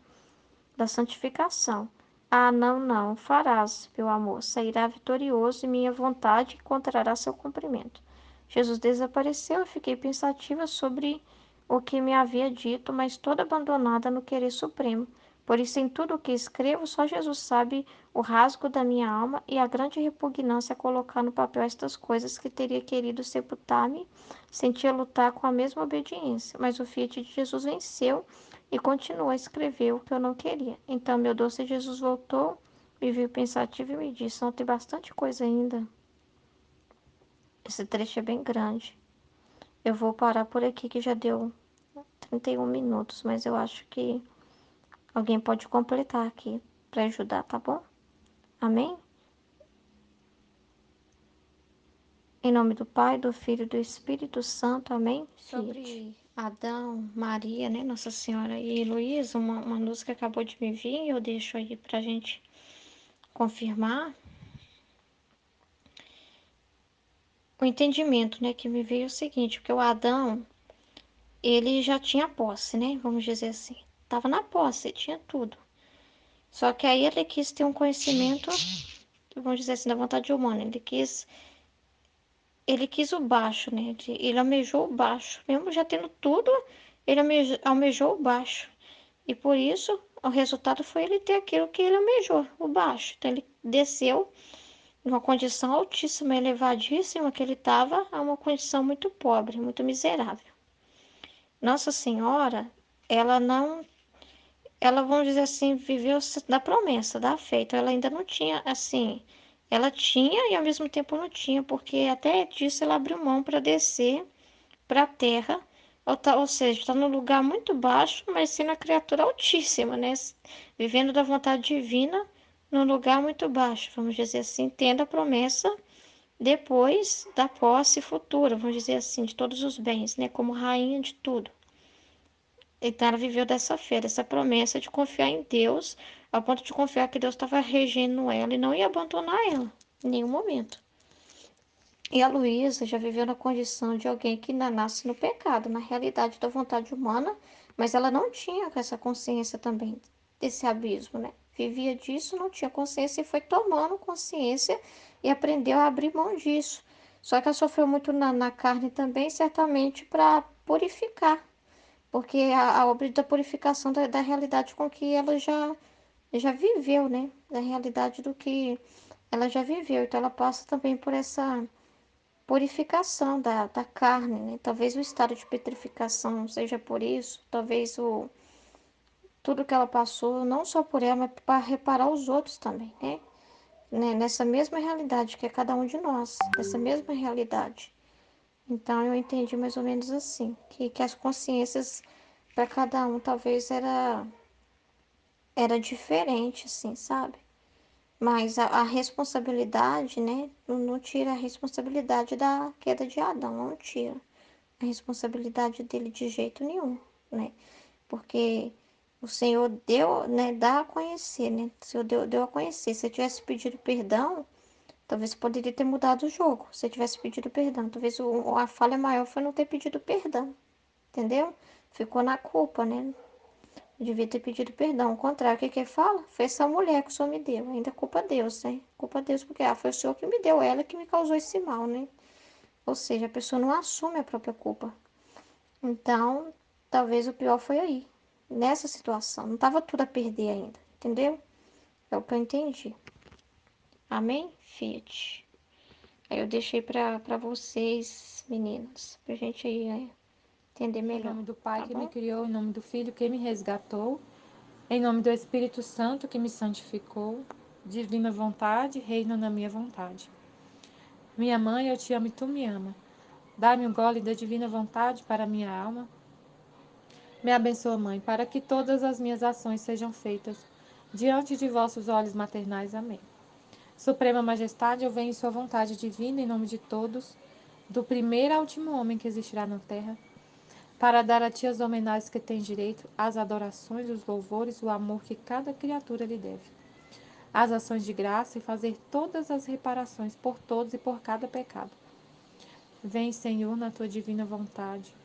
santificação. Ah, não, não, farás, meu amor, sairá vitorioso e minha vontade encontrará seu cumprimento. Jesus desapareceu, eu fiquei pensativa sobre o que me havia dito, mas toda abandonada no querer supremo. Por isso, em tudo o que escrevo, só Jesus sabe o rasgo da minha alma e a grande repugnância a colocar no papel estas coisas que teria querido sepultar-me, sentia lutar com a mesma obediência. Mas o fiat de Jesus venceu e continuou a escrever o que eu não queria. Então, meu doce Jesus voltou, me viu pensativo e me disse: não, tem bastante coisa ainda. Esse trecho é bem grande. Eu vou parar por aqui que já deu 31 minutos, mas eu acho que alguém pode completar aqui para ajudar, tá bom? Amém? Em nome do Pai, do Filho e do Espírito Santo. Amém? Sobre Adão, Maria, né? Nossa Senhora e Heloísa, uma luz que acabou de me vir, eu deixo aí pra gente confirmar. O entendimento, né, que me veio é o seguinte, porque o Adão, ele já tinha posse, né? Vamos dizer assim. Tava na posse, tinha tudo. Só que aí ele quis ter um conhecimento, vamos dizer assim, da vontade humana. Ele quis o baixo, né? Ele almejou o baixo. Mesmo já tendo tudo, ele almejou o baixo. E por isso, o resultado foi ele ter aquilo que ele almejou, o baixo. Então ele desceu de uma condição altíssima, elevadíssima que ele estava, a uma condição muito pobre, muito miserável. Nossa Senhora, ela não, ela, vamos dizer assim, viveu da promessa, da fé. Então ela ainda não tinha, assim, ela tinha e ao mesmo tempo não tinha, porque até disso ela abriu mão para descer para a terra, ou seja, está num lugar muito baixo, mas sendo a criatura altíssima, né? Vivendo da vontade divina num lugar muito baixo, vamos dizer assim, tendo a promessa depois da posse futura, vamos dizer assim, de todos os bens, né? Como rainha de tudo. Então ela viveu dessa fé, dessa promessa de confiar em Deus, ao ponto de confiar que Deus estava regendo ela e não ia abandonar ela em nenhum momento. E a Luísa já viveu na condição de alguém que ainda nasce no pecado, na realidade da vontade humana, mas ela não tinha essa consciência também desse abismo, né? Vivia disso, não tinha consciência e foi tomando consciência e aprendeu a abrir mão disso. Só que ela sofreu muito na carne também, certamente para purificar, porque a obra da purificação da realidade com que ela já viveu, né? Da realidade do que ela já viveu. Então ela passa também por essa purificação da carne, né? Talvez o estado de petrificação seja por isso, talvez tudo que ela passou, não só por ela, mas para reparar os outros também, né? Nessa mesma realidade que é cada um de nós, nessa mesma realidade. Então eu entendi mais ou menos assim, que as consciências para cada um talvez era diferente, assim, sabe? Mas a responsabilidade, né? Não tira a responsabilidade da queda de Adão, não tira a responsabilidade dele de jeito nenhum, né? Porque o Senhor deu, né? Dá a conhecer, né? O Senhor deu a conhecer. Se eu tivesse pedido perdão, talvez poderia ter mudado o jogo. Se eu tivesse pedido perdão, talvez a falha maior foi não ter pedido perdão, entendeu? Ficou na culpa, né? Devia ter pedido perdão. Ao contrário, o que que ele fala? Foi essa mulher que o Senhor me deu. Ainda culpa Deus, né? Culpa Deus, porque foi o Senhor que me deu ela que me causou esse mal, né? Ou seja, a pessoa não assume a própria culpa. Então, talvez o pior foi aí. Nessa situação. Não tava tudo a perder ainda. Entendeu? É o que eu entendi. Amém? Fiat. Aí eu deixei pra vocês, meninas. Pra gente aí, entender Em melhor. nome do Pai Tá que me bom? criou, em nome do Filho que me resgatou, em nome do Espírito Santo que me santificou, divina vontade, reina na minha vontade. Minha mãe, eu te amo e tu me ama. Dá-me um gole da divina vontade para minha alma. Me abençoa, Mãe, para que todas as minhas ações sejam feitas diante de vossos olhos maternais. Amém. Suprema Majestade, eu venho em sua vontade divina, em nome de todos, do primeiro ao último homem que existirá na terra, para dar a ti as homenagens que tens direito, as adorações, os louvores, o amor que cada criatura lhe deve, as ações de graça e fazer todas as reparações por todos e por cada pecado. Vem, Senhor, na tua divina vontade.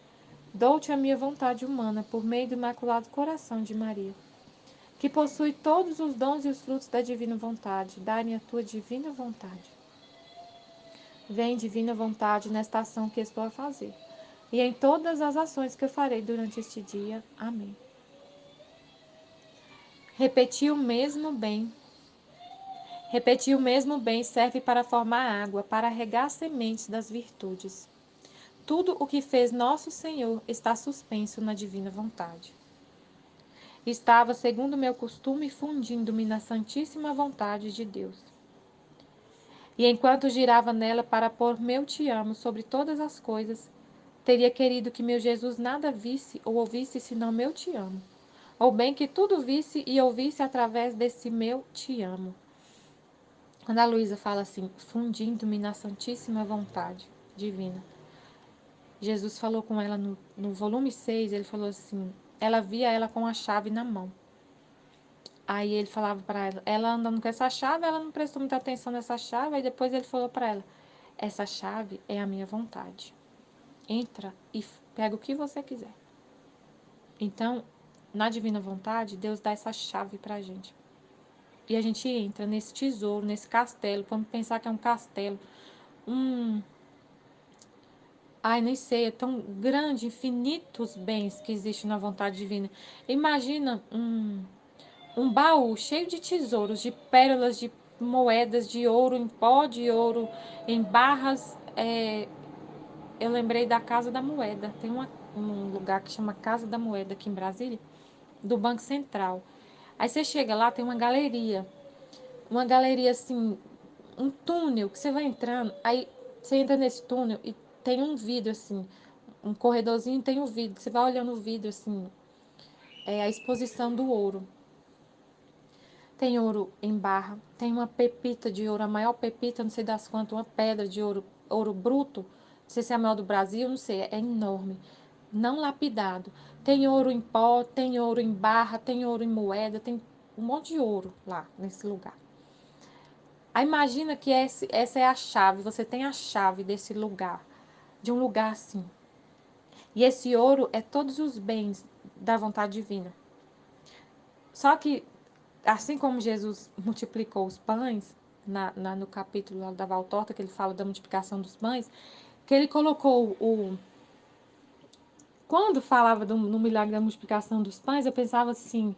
Dou-te a minha vontade humana por meio do imaculado coração de Maria, que possui todos os dons e os frutos da divina vontade. Dai-me a tua divina vontade. Vem, divina vontade, nesta ação que estou a fazer, e em todas as ações que eu farei durante este dia. Amém. Repetir o mesmo bem. Repetir o mesmo bem serve para formar água, para regar as sementes das virtudes. Tudo o que fez nosso Senhor está suspenso na divina vontade. Estava, segundo meu costume, fundindo-me na santíssima vontade de Deus. E enquanto girava nela para pôr meu te amo sobre todas as coisas, teria querido que meu Jesus nada visse ou ouvisse senão meu te amo. ou bem que tudo visse e ouvisse através desse meu te amo. Quando a Luísa fala assim, fundindo-me na santíssima vontade divina, Jesus falou com ela no volume 6, ele falou assim, ela via ela com a chave na mão. Aí ele falava para ela, ela andando com essa chave, ela não prestou muita atenção nessa chave, aí depois ele falou para ela, essa chave é a minha vontade. Entra e pega o que você quiser. Então, na divina vontade, Deus dá essa chave para a gente. E a gente entra nesse tesouro, nesse castelo. Vamos pensar que é um castelo. Ai, nem sei, é tão grande, infinitos bens que existem na vontade divina. Imagina um baú cheio de tesouros, de pérolas, de moedas, de ouro em pó, de ouro em barras. Eu lembrei da Casa da Moeda. Tem um lugar que chama Casa da Moeda aqui em Brasília, do Banco Central. Aí você chega lá, tem uma galeria. Uma galeria assim, um túnel que você vai entrando. Aí você entra nesse túnel e tem um vidro assim, um corredorzinho tem um vidro. Você vai olhando o vidro assim, é a exposição do ouro. Tem ouro em barra, tem uma pepita de ouro, a maior pepita, não sei das quantas, uma pedra de ouro, ouro bruto, não sei se é a maior do Brasil, não sei, é enorme, não lapidado. Tem ouro em pó, tem ouro em barra, tem ouro em moeda, tem um monte de ouro lá nesse lugar. Aí imagina que essa é a chave, você tem a chave desse lugar, de um lugar assim. E esse ouro é todos os bens da vontade divina. Só que assim como Jesus multiplicou os pães, no capítulo lá da Valtorta, que ele fala da multiplicação dos pães, que ele colocou Quando falava no milagre da multiplicação dos pães, eu pensava assim,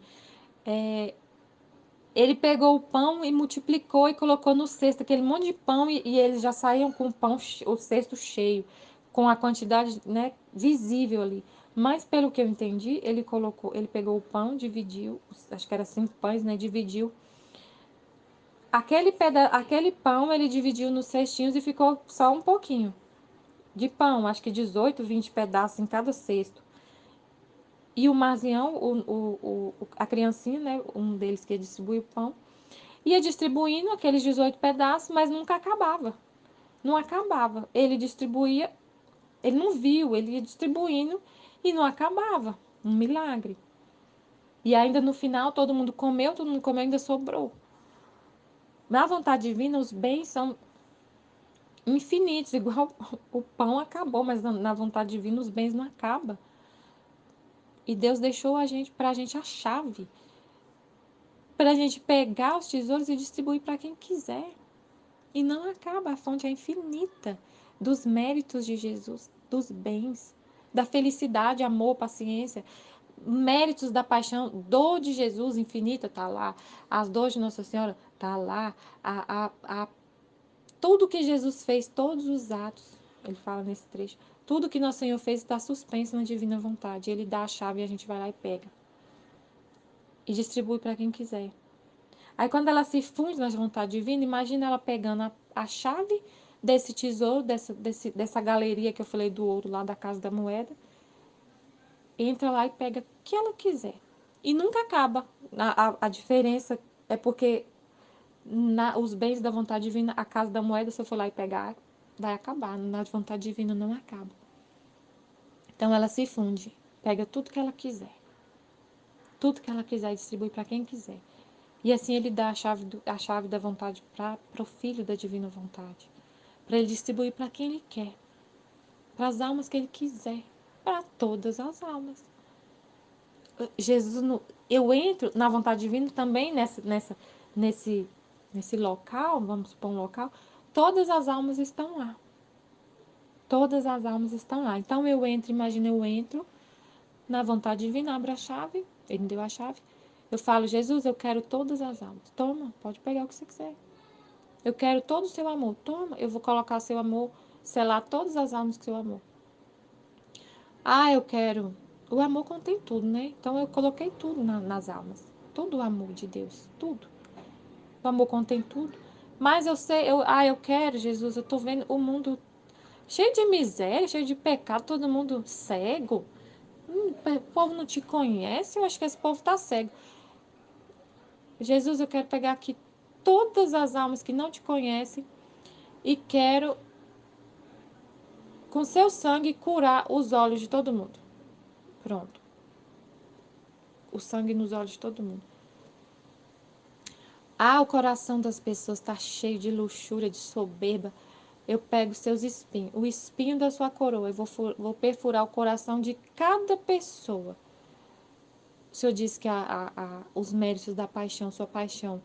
ele pegou o pão e multiplicou e colocou no cesto aquele monte de pão e eles já saíam com o cesto cheio, com a quantidade, né, visível ali. Mas pelo que eu entendi, ele pegou o pão, dividiu, acho que era 5 pães, né, dividiu. Aquele pão ele dividiu nos cestinhos e ficou só um pouquinho de pão, acho que 18, 20 pedaços em cada cesto. E o Marzião, a criancinha, né, um deles que distribui o pão, ia distribuindo aqueles 18 pedaços, mas nunca acabava. Não acabava. Ele distribuía, ele não viu, ele ia distribuindo e não acabava. Um milagre. E ainda no final todo mundo comeu, ainda sobrou. Na vontade divina, os bens são infinitos, igual o pão acabou, mas na vontade divina os bens não acabam. E Deus deixou para a gente a chave, para a gente pegar os tesouros e distribuir para quem quiser. E não acaba, a fonte é infinita dos méritos de Jesus, dos bens, da felicidade, amor, paciência, méritos da paixão, dor de Jesus infinita está lá, as dores de Nossa Senhora está lá, tudo que Jesus fez, todos os atos, ele fala nesse trecho, tudo que Nosso Senhor fez está suspenso na divina vontade. Ele dá a chave e a gente vai lá e pega. E distribui para quem quiser. Aí quando ela se funde na vontade divina, imagina ela pegando a chave desse tesouro, dessa galeria que eu falei do ouro lá da Casa da Moeda, entra lá e pega o que ela quiser. E nunca acaba. A diferença é porque os bens da vontade divina, a Casa da Moeda, se eu for lá e pegar, vai acabar. Na vontade divina não acaba. Então ela se funde, pega tudo que ela quiser. Tudo que ela quiser e distribui para quem quiser. E assim ele dá a chave da vontade para o Filho da divina vontade. Para ele distribuir para quem ele quer. Para as almas que ele quiser. Para todas as almas. Jesus, eu entro na vontade divina também nesse local, vamos supor um local, todas as almas estão lá. Todas as almas estão lá. Então eu entro na vontade divina, abro a chave, ele me deu a chave. Eu falo, Jesus, eu quero todas as almas. Toma, pode pegar o que você quiser. Eu quero todo o seu amor. Toma, eu vou colocar seu amor, selar todas as almas com seu amor. Ah, eu quero. O amor contém tudo, né? Então eu coloquei tudo nas almas. Todo o amor de Deus, tudo. O amor contém tudo. Mas eu quero, Jesus, eu tô vendo o mundo cheio de miséria, cheio de pecado, todo mundo cego. O povo não te conhece, eu acho que esse povo está cego. Jesus, eu quero pegar aqui todas as almas que não te conhecem e quero, com seu sangue, curar os olhos de todo mundo. Pronto. O sangue nos olhos de todo mundo. Ah, o coração das pessoas está cheio de luxúria, de soberba. Eu pego seus espinhos, o espinho da sua coroa, eu vou perfurar o coração de cada pessoa. O Senhor disse que os méritos da paixão, sua paixão,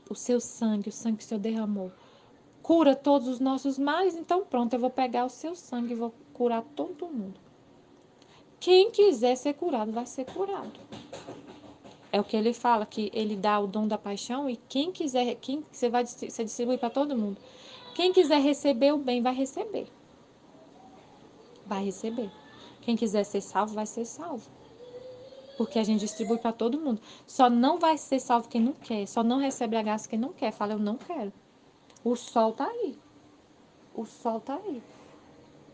o seu sangue, o sangue que o Senhor derramou, cura todos os nossos males. Então pronto, eu vou pegar o seu sangue e vou curar todo mundo. Quem quiser ser curado, vai ser curado. É o que ele fala, que ele dá o dom da paixão e quem quiser, quem você vai se distribuir para todo mundo. Quem quiser receber o bem, vai receber. Vai receber. Quem quiser ser salvo, vai ser salvo. Porque a gente distribui para todo mundo. Só não vai ser salvo quem não quer. Só não recebe a graça quem não quer. Fala, eu não quero. O sol tá aí. O sol tá aí.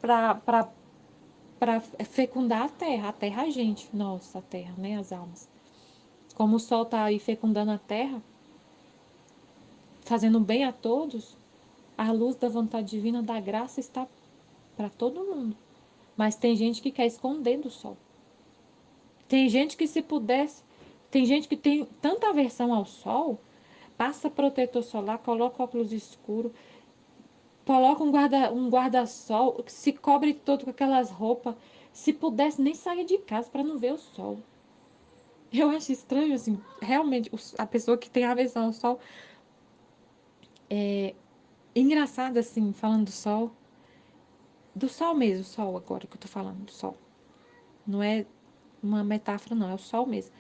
Para fecundar a terra. A terra, a gente. Nossa, a terra, né? As almas. Como o sol tá aí fecundando a terra, fazendo bem a todos, a luz da vontade divina, da graça, está para todo mundo. Mas tem gente que quer esconder do sol. Tem gente que se pudesse, tem gente que tem tanta aversão ao sol, passa protetor solar, coloca óculos escuros, coloca um guarda-sol, se cobre todo com aquelas roupas. Se pudesse, nem sair de casa para não ver o sol. Eu acho estranho, assim, realmente, a pessoa que tem aversão ao sol. É engraçado, assim, falando do sol mesmo, sol agora que eu tô falando, do sol. Não é uma metáfora, não, é o sol mesmo.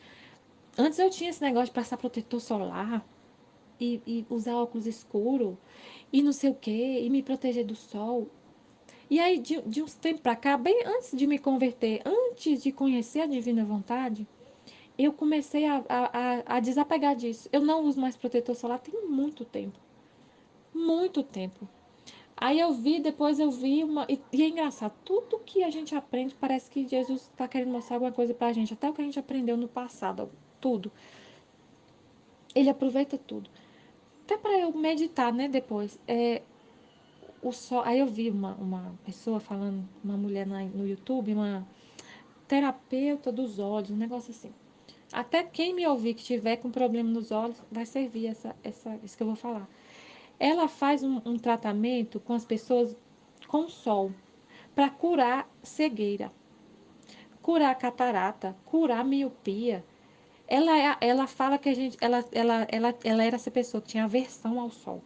Antes eu tinha esse negócio de passar protetor solar e usar óculos escuros e não sei o que, e me proteger do sol. E aí, de uns tempos pra cá, bem antes de me converter, antes de conhecer a divina vontade, eu comecei a desapegar disso. Eu não uso mais protetor solar tem muito tempo. Muito tempo. Aí depois eu vi e é engraçado, tudo que a gente aprende parece que Jesus está querendo mostrar alguma coisa pra gente, até o que a gente aprendeu no passado, tudo. Ele aproveita tudo. Até para eu meditar, né, depois. O sol, aí eu vi uma pessoa falando, uma mulher no YouTube, uma terapeuta dos olhos, um negócio assim. Até quem me ouvir que tiver com problema nos olhos vai servir isso que eu vou falar. Ela faz um tratamento com as pessoas com sol para curar cegueira, curar catarata, curar miopia. Ela fala que a gente, ela era essa pessoa que tinha aversão ao sol.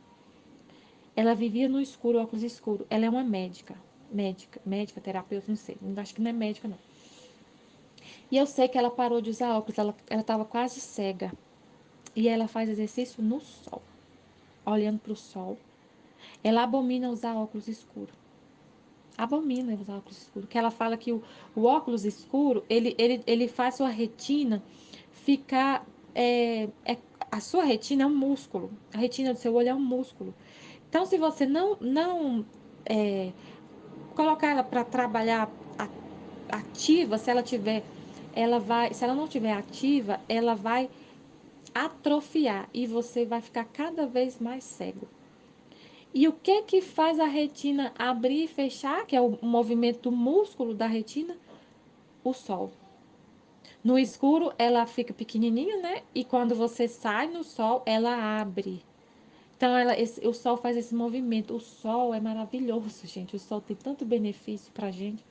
Ela vivia no escuro, óculos escuro. Ela é uma médica, terapeuta, não sei. Acho que não é médica, não. E eu sei que ela parou de usar óculos, ela estava quase cega. E ela faz exercício no sol, olhando para o sol. Ela abomina usar óculos escuros. Abomina usar óculos escuros. Que ela fala que o óculos escuro, ele faz sua retina ficar... a sua retina é um músculo. A retina do seu olho é um músculo. Então, se você não colocar ela para trabalhar ativa, se ela não tiver ativa, ela vai atrofiar e você vai ficar cada vez mais cego. E o que faz a retina abrir e fechar, que é o movimento do músculo da retina? O sol. No escuro ela fica pequenininha, né? E quando você sai no sol, ela abre. Então o sol faz esse movimento. O sol é maravilhoso, gente. O sol tem tanto benefício pra gente,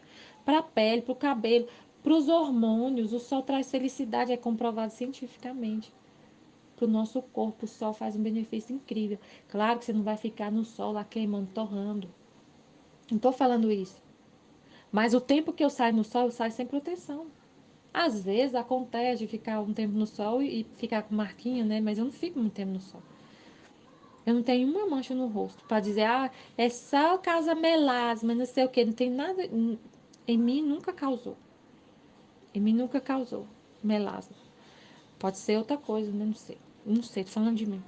pra pele, pro cabelo, pros hormônios. O sol traz felicidade, é comprovado cientificamente. Pro nosso corpo, o sol faz um benefício incrível. Claro que você não vai ficar no sol lá queimando, torrando. Não tô falando isso. Mas o tempo que eu saio no sol, eu saio sem proteção. Às vezes acontece de ficar um tempo no sol e ficar com marquinha, né? Mas eu não fico muito tempo no sol. Eu não tenho uma mancha no rosto para dizer, é só causa melasma, não sei o que. Não tem nada. Em mim nunca causou. Em mim nunca causou melasma. Pode ser outra coisa, né? Não sei. Não sei, tô falando de mim.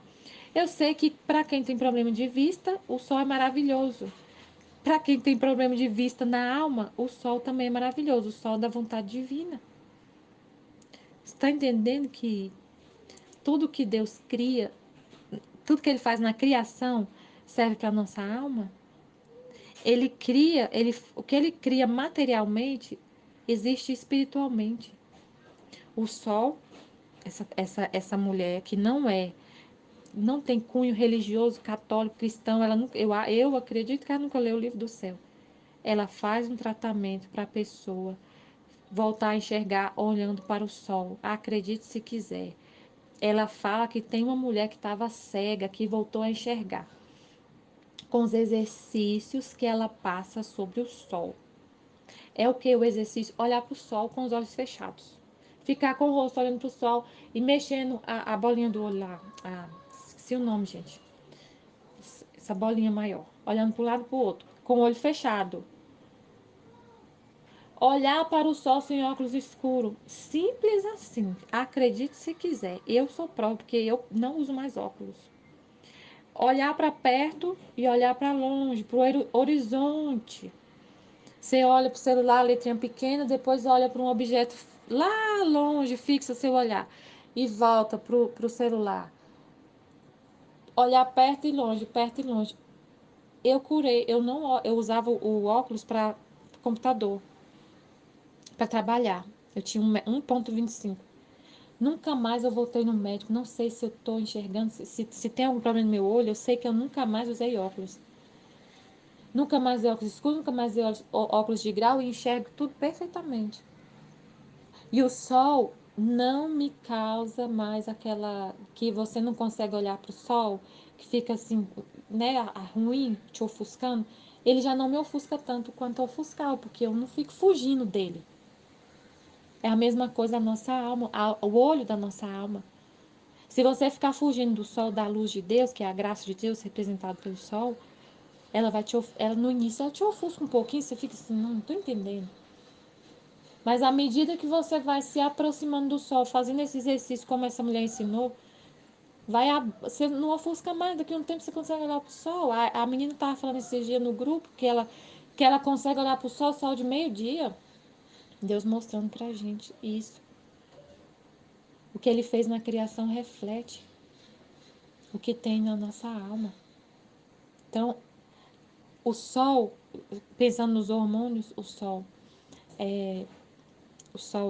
Eu sei que para quem tem problema de vista, o sol é maravilhoso. Para quem tem problema de vista na alma, o sol também é maravilhoso, o sol da vontade divina. Você está entendendo que tudo que Deus cria, tudo que Ele faz na criação, serve para a nossa alma? Ele cria, o que Ele cria materialmente, existe espiritualmente. O sol, essa mulher que não tem cunho religioso, católico, cristão, eu acredito que ela nunca leu o livro do céu. Ela faz um tratamento para a pessoa voltar a enxergar olhando para o sol. Acredite se quiser. Ela fala que tem uma mulher que estava cega, que voltou a enxergar, com os exercícios que ela passa sobre o sol. É o que o exercício? Olhar para o sol com os olhos fechados. Ficar com o rosto olhando para o sol e mexendo a bolinha do olho lá. Esqueci o nome, gente. Essa bolinha maior. Olhando para um lado e para o outro. Com o olho fechado. Olhar para o sol sem óculos escuros. Simples assim. Acredite se quiser. Eu sou prova, porque eu não uso mais óculos. Olhar para perto e olhar para longe, para o horizonte. Você olha para o celular, letrinha pequena, depois olha para um objeto lá longe, fixa seu olhar e volta para o celular. Olhar perto e longe, perto e longe. Eu curei, eu usava o óculos para computador, para trabalhar. Eu tinha 1,25. Nunca mais eu voltei no médico. Não sei se eu estou enxergando, se tem algum problema no meu olho. Eu sei que eu nunca mais usei óculos. Nunca mais usei óculos escuros, nunca mais usei óculos de grau e enxergo tudo perfeitamente. E o sol não me causa mais aquela que você não consegue olhar para o sol, que fica assim, né, ruim, te ofuscando. Ele já não me ofusca tanto quanto ofuscava, porque eu não fico fugindo dele. É a mesma coisa a nossa alma, o olho da nossa alma. Se você ficar fugindo do sol, da luz de Deus, que é a graça de Deus representada pelo sol, ela no início ela te ofusca um pouquinho, você fica assim, não estou entendendo. Mas à medida que você vai se aproximando do sol, fazendo esse exercício como essa mulher ensinou, você não ofusca mais, daqui a um tempo você consegue olhar para o sol. A menina estava falando esses dias no grupo que ela consegue olhar para o sol de meio-dia. Deus mostrando para a gente isso. O que ele fez na criação reflete o que tem na nossa alma. Então, o sol, pensando nos hormônios, o sol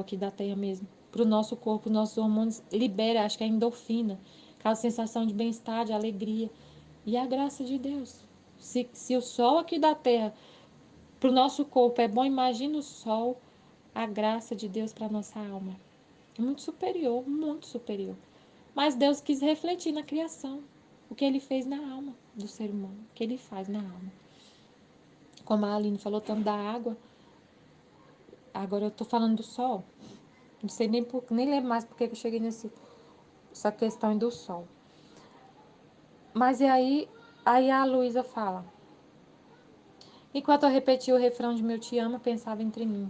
aqui da Terra mesmo, para o nosso corpo, os nossos hormônios libera, acho que é a endorfina, aquela sensação de bem-estar, de alegria. E a graça de Deus. Se o sol aqui da Terra para o nosso corpo é bom, imagina o sol, a graça de Deus para a nossa alma. É muito superior, muito superior. Mas Deus quis refletir na criação o que ele fez na alma do ser humano, o que ele faz na alma. Como a Aline falou tanto da água, agora eu estou falando do sol. Não sei nem lembro mais porque eu cheguei nessa questão do sol. Mas e aí a Luísa fala: enquanto eu repetia o refrão de meu te amo, pensava entre mim.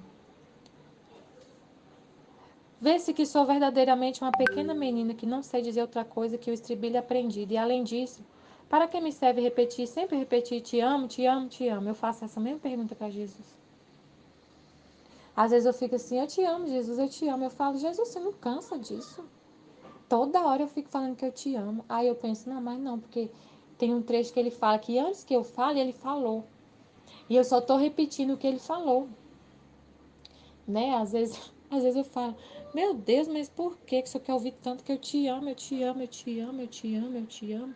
Vê-se que sou verdadeiramente uma pequena menina que não sei dizer outra coisa que o estribilho aprendido. E além disso, para que me serve repetir, sempre repetir te amo, te amo, te amo? Eu faço essa mesma pergunta para Jesus. Às vezes eu fico assim, eu te amo, Jesus, eu te amo. Eu falo, Jesus, você não cansa disso? Toda hora eu fico falando que eu te amo. Aí eu penso, não, mas não, porque tem um trecho que ele fala que antes que eu fale, ele falou. E eu só estou repetindo o que ele falou. Né? Às vezes eu falo, meu Deus, mas por que você quer ouvir tanto que eu te amo, eu te amo, eu te amo, eu te amo, eu te amo.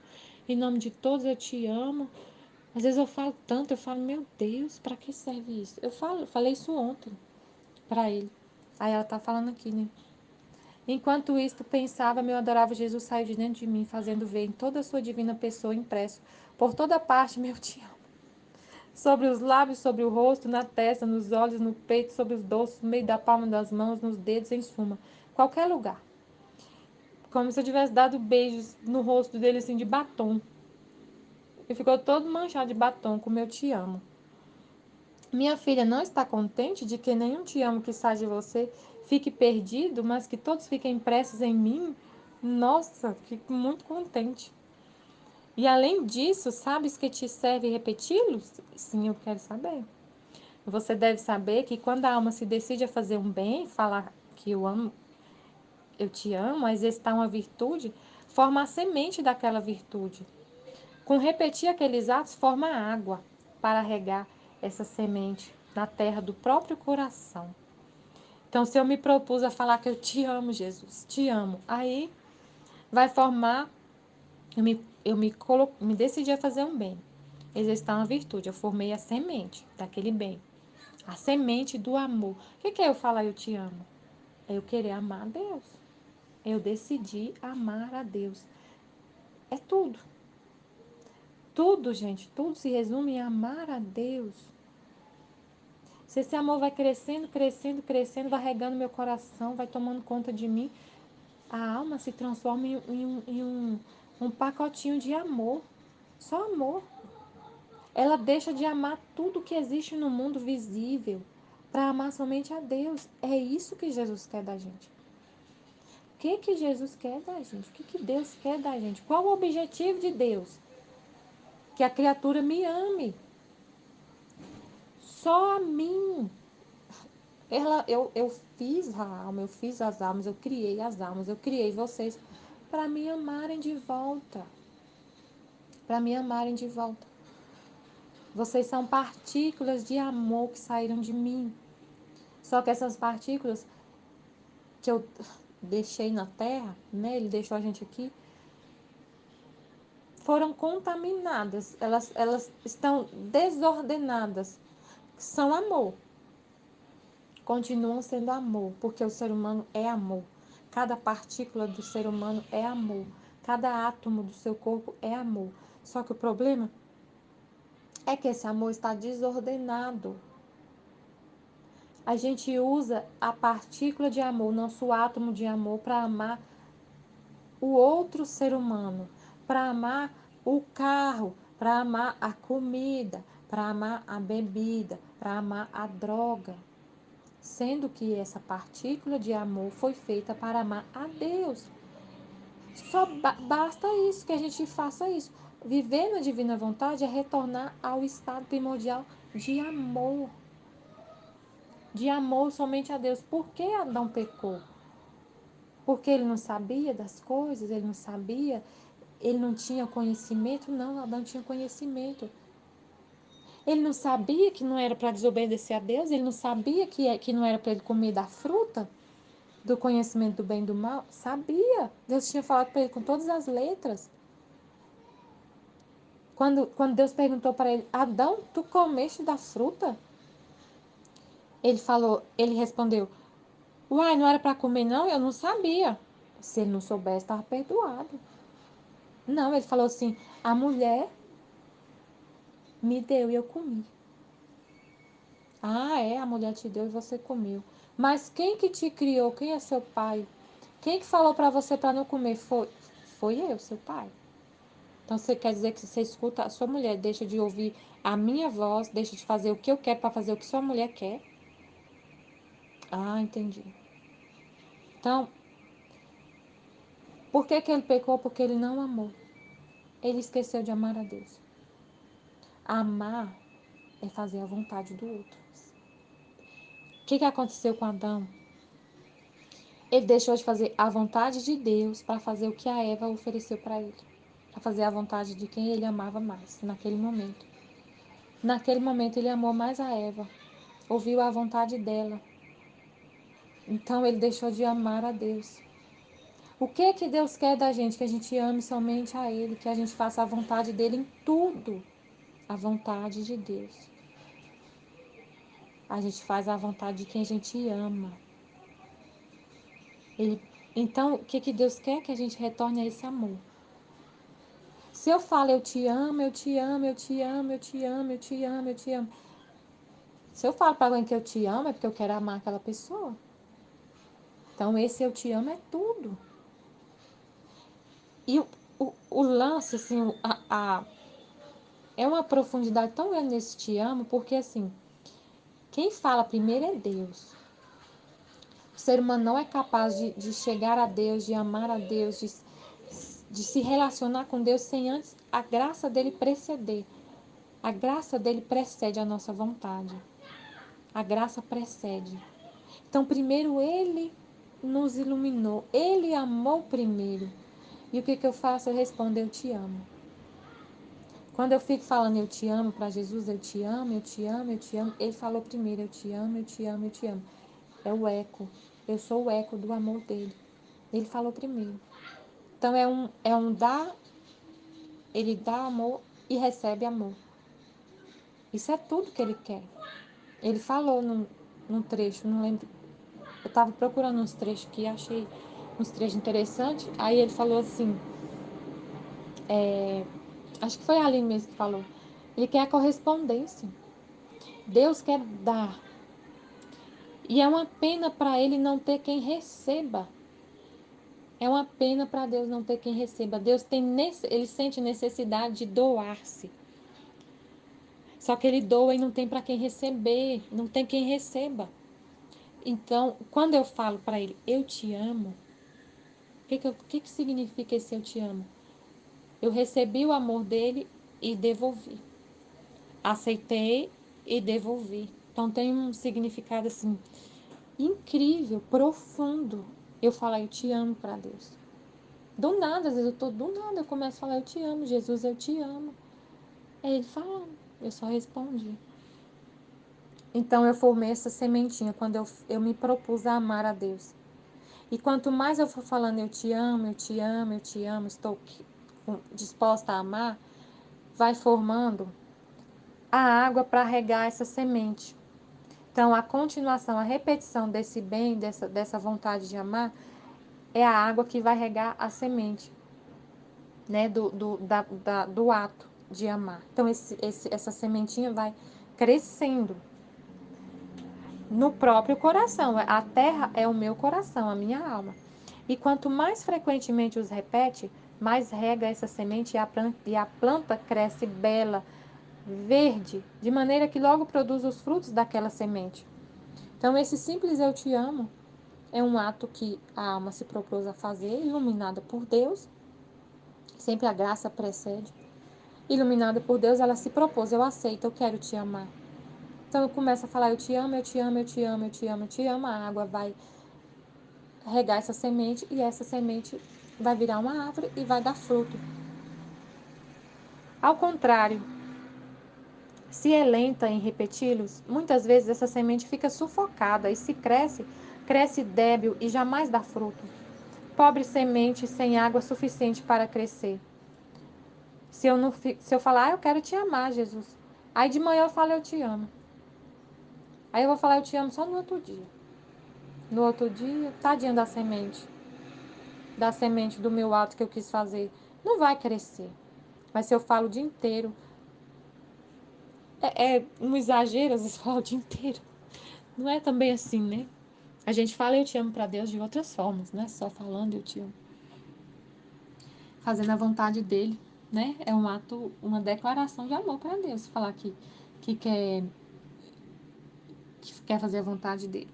Em nome de todos eu te amo. Às vezes eu falo tanto, eu falo, meu Deus, para que serve isso? Falei isso ontem para ele. Aí ela tá falando aqui, né? Enquanto isto pensava, meu adorável Jesus saiu de dentro de mim, fazendo ver em toda a sua divina pessoa impresso por toda parte meu te amo. Sobre os lábios, sobre o rosto, na testa, nos olhos, no peito, sobre os dorsos, no meio da palma das mãos, nos dedos, em suma, qualquer lugar. Como se eu tivesse dado beijos no rosto dele assim de batom. E ficou todo manchado de batom, como eu te amo. Minha filha não está contente de que nenhum te amo que sai de você fique perdido, mas que todos fiquem impressos em mim? Nossa, fico muito contente. E além disso, sabes que te serve repeti-los? Sim, eu quero saber. Você deve saber que quando a alma se decide a fazer um bem, falar que eu te amo, a exercitar uma virtude, forma a semente daquela virtude. Com repetir aqueles atos, forma água para regar essa semente na terra do próprio coração. Então, se eu me propus a falar que eu te amo, Jesus, te amo, aí vai formar, me decidi a fazer um bem, exercitar uma virtude, eu formei a semente daquele bem, a semente do amor. O que é eu falar eu te amo? É eu querer amar a Deus. Eu decidi amar a Deus. É tudo. Tudo, gente, tudo se resume em amar a Deus. Se esse amor vai crescendo, crescendo, crescendo, vai regando meu coração, vai tomando conta de mim, a alma se transforma em um pacotinho de amor. Só amor. Ela deixa de amar tudo que existe no mundo visível para amar somente a Deus. É isso que Jesus quer da gente. O que Jesus quer da gente? O que Deus quer da gente? Qual o objetivo de Deus? Que a criatura me ame. Só a mim. Eu fiz a alma, eu fiz as almas, eu criei as almas, eu criei vocês para me amarem de volta. Para me amarem de volta. Vocês são partículas de amor que saíram de mim. Só que essas partículas que eu deixei na Terra, né? Ele deixou a gente aqui, foram contaminadas. Elas estão desordenadas. São amor. Continuam sendo amor, porque o ser humano é amor. Cada partícula do ser humano é amor. Cada átomo do seu corpo é amor. Só que o problema é que esse amor está desordenado. A gente usa a partícula de amor, nosso átomo de amor, para amar o outro ser humano, para amar o carro, para amar a comida, para amar a bebida, para amar a droga. Sendo que essa partícula de amor foi feita para amar a Deus. Só basta isso, que a gente faça isso. Viver na divina vontade é retornar ao estado primordial de amor. De amor somente a Deus. Por que Adão pecou? Porque ele não sabia das coisas, ele não sabia, ele não tinha conhecimento? Não, Adão tinha conhecimento. Ele não sabia que não era para desobedecer a Deus? Ele não sabia que não era para ele comer da fruta? Do conhecimento do bem e do mal? Sabia. Deus tinha falado para ele com todas as letras. Quando Deus perguntou para ele, Adão, tu comeste da fruta? Ele respondeu, uai, não era para comer não? Eu não sabia. Se ele não soubesse, estava perdoado. Não, ele falou assim, a mulher me deu e eu comi. Ah, é, a mulher te deu e você comeu. Mas quem que te criou? Quem é seu pai? Quem que falou para você para não comer? Foi eu, seu pai. Então, você quer dizer que você escuta a sua mulher, deixa de ouvir a minha voz, deixa de fazer o que eu quero para fazer o que sua mulher quer? Ah, entendi. Então, por que ele pecou? Porque ele não amou. Ele esqueceu de amar a Deus. Amar é fazer a vontade do outro. O que aconteceu com Adão? Ele deixou de fazer a vontade de Deus para fazer o que a Eva ofereceu para ele. Para fazer a vontade de quem ele amava mais naquele momento. Naquele momento ele amou mais a Eva. Ouviu a vontade dela. Então ele deixou de amar a Deus. O que Deus quer da gente? Que a gente ame somente a Ele, que a gente faça a vontade dele em tudo. A vontade de Deus. A gente faz a vontade de quem a gente ama. Então, o que Deus quer? Que a gente retorne a esse amor. Se eu falo eu te amo, eu te amo, eu te amo, eu te amo, eu te amo, eu te amo. Se eu falo para alguém que eu te amo, é porque eu quero amar aquela pessoa. Então, esse eu te amo é tudo. E o lance, assim, é uma profundidade tão grande nesse te amo, porque, assim, quem fala primeiro é Deus. O ser humano não é capaz de chegar a Deus, de amar a Deus, de se relacionar com Deus sem antes a graça dele preceder. A graça dele precede a nossa vontade. A graça precede. Então, primeiro ele nos iluminou. Ele amou primeiro. E o que eu faço? Eu respondo, eu te amo. Quando eu fico falando eu te amo para Jesus, eu te amo, eu te amo, eu te amo. Ele falou primeiro, eu te amo, eu te amo, eu te amo. É o eco. Eu sou o eco do amor dele. Ele falou primeiro. Então é um dar, ele dá amor e recebe amor. Isso é tudo que ele quer. Ele falou num trecho, não lembro. Eu estava procurando uns trechos que achei uns trechos interessantes. Aí ele falou assim, acho que foi a Aline mesmo que falou. Ele quer a correspondência. Deus quer dar. E é uma pena para ele não ter quem receba. É uma pena para Deus não ter quem receba. Deus ele sente necessidade de doar-se. Só que ele doa e não tem para quem receber, não tem quem receba. Então, quando eu falo para ele, eu te amo, o que significa esse eu te amo? Eu recebi o amor dele e devolvi. Aceitei e devolvi. Então, tem um significado assim, incrível, profundo. Eu falo, eu te amo para Deus. Do nada, às vezes do nada eu começo a falar, eu te amo, Jesus, eu te amo. É ele falando, eu só respondi. Então eu formei essa sementinha quando eu me propus a amar a Deus. E quanto mais eu for falando eu te amo, eu te amo, eu te amo, estou disposta a amar, vai formando a água para regar essa semente. Então a continuação, a repetição desse bem, dessa vontade de amar, é a água que vai regar a semente, né, do ato de amar. Então essa sementinha vai crescendo no próprio coração. A terra é o meu coração, a minha alma. E quanto mais frequentemente os repete, mais rega essa semente e a planta cresce bela, verde, de maneira que logo produz os frutos daquela semente. Então, esse simples eu te amo é um ato que a alma se propôs a fazer, iluminada por Deus. Sempre a graça precede. Iluminada por Deus, ela se propôs, eu aceito, eu quero te amar. Então eu começo a falar, eu te amo, eu te amo, eu te amo, eu te amo, eu te amo. A água vai regar essa semente e essa semente vai virar uma árvore e vai dar fruto. Ao contrário, se é lenta em repeti-los, muitas vezes essa semente fica sufocada e se cresce, cresce débil e jamais dá fruto. Pobre semente sem água suficiente para crescer. Se eu falar, eu quero te amar, Jesus. Aí de manhã eu falo, eu te amo. Aí eu vou falar, eu te amo só no outro dia. No outro dia, tadinha da semente do meu ato que eu quis fazer. Não vai crescer. Mas se eu falo o dia inteiro, é um exagero, às vezes falar o dia inteiro. Não é também assim, né? A gente fala eu te amo para Deus de outras formas, não é só falando eu te amo. Fazendo a vontade dele, né? É um ato, uma declaração de amor para Deus, falar que quer fazer a vontade dele.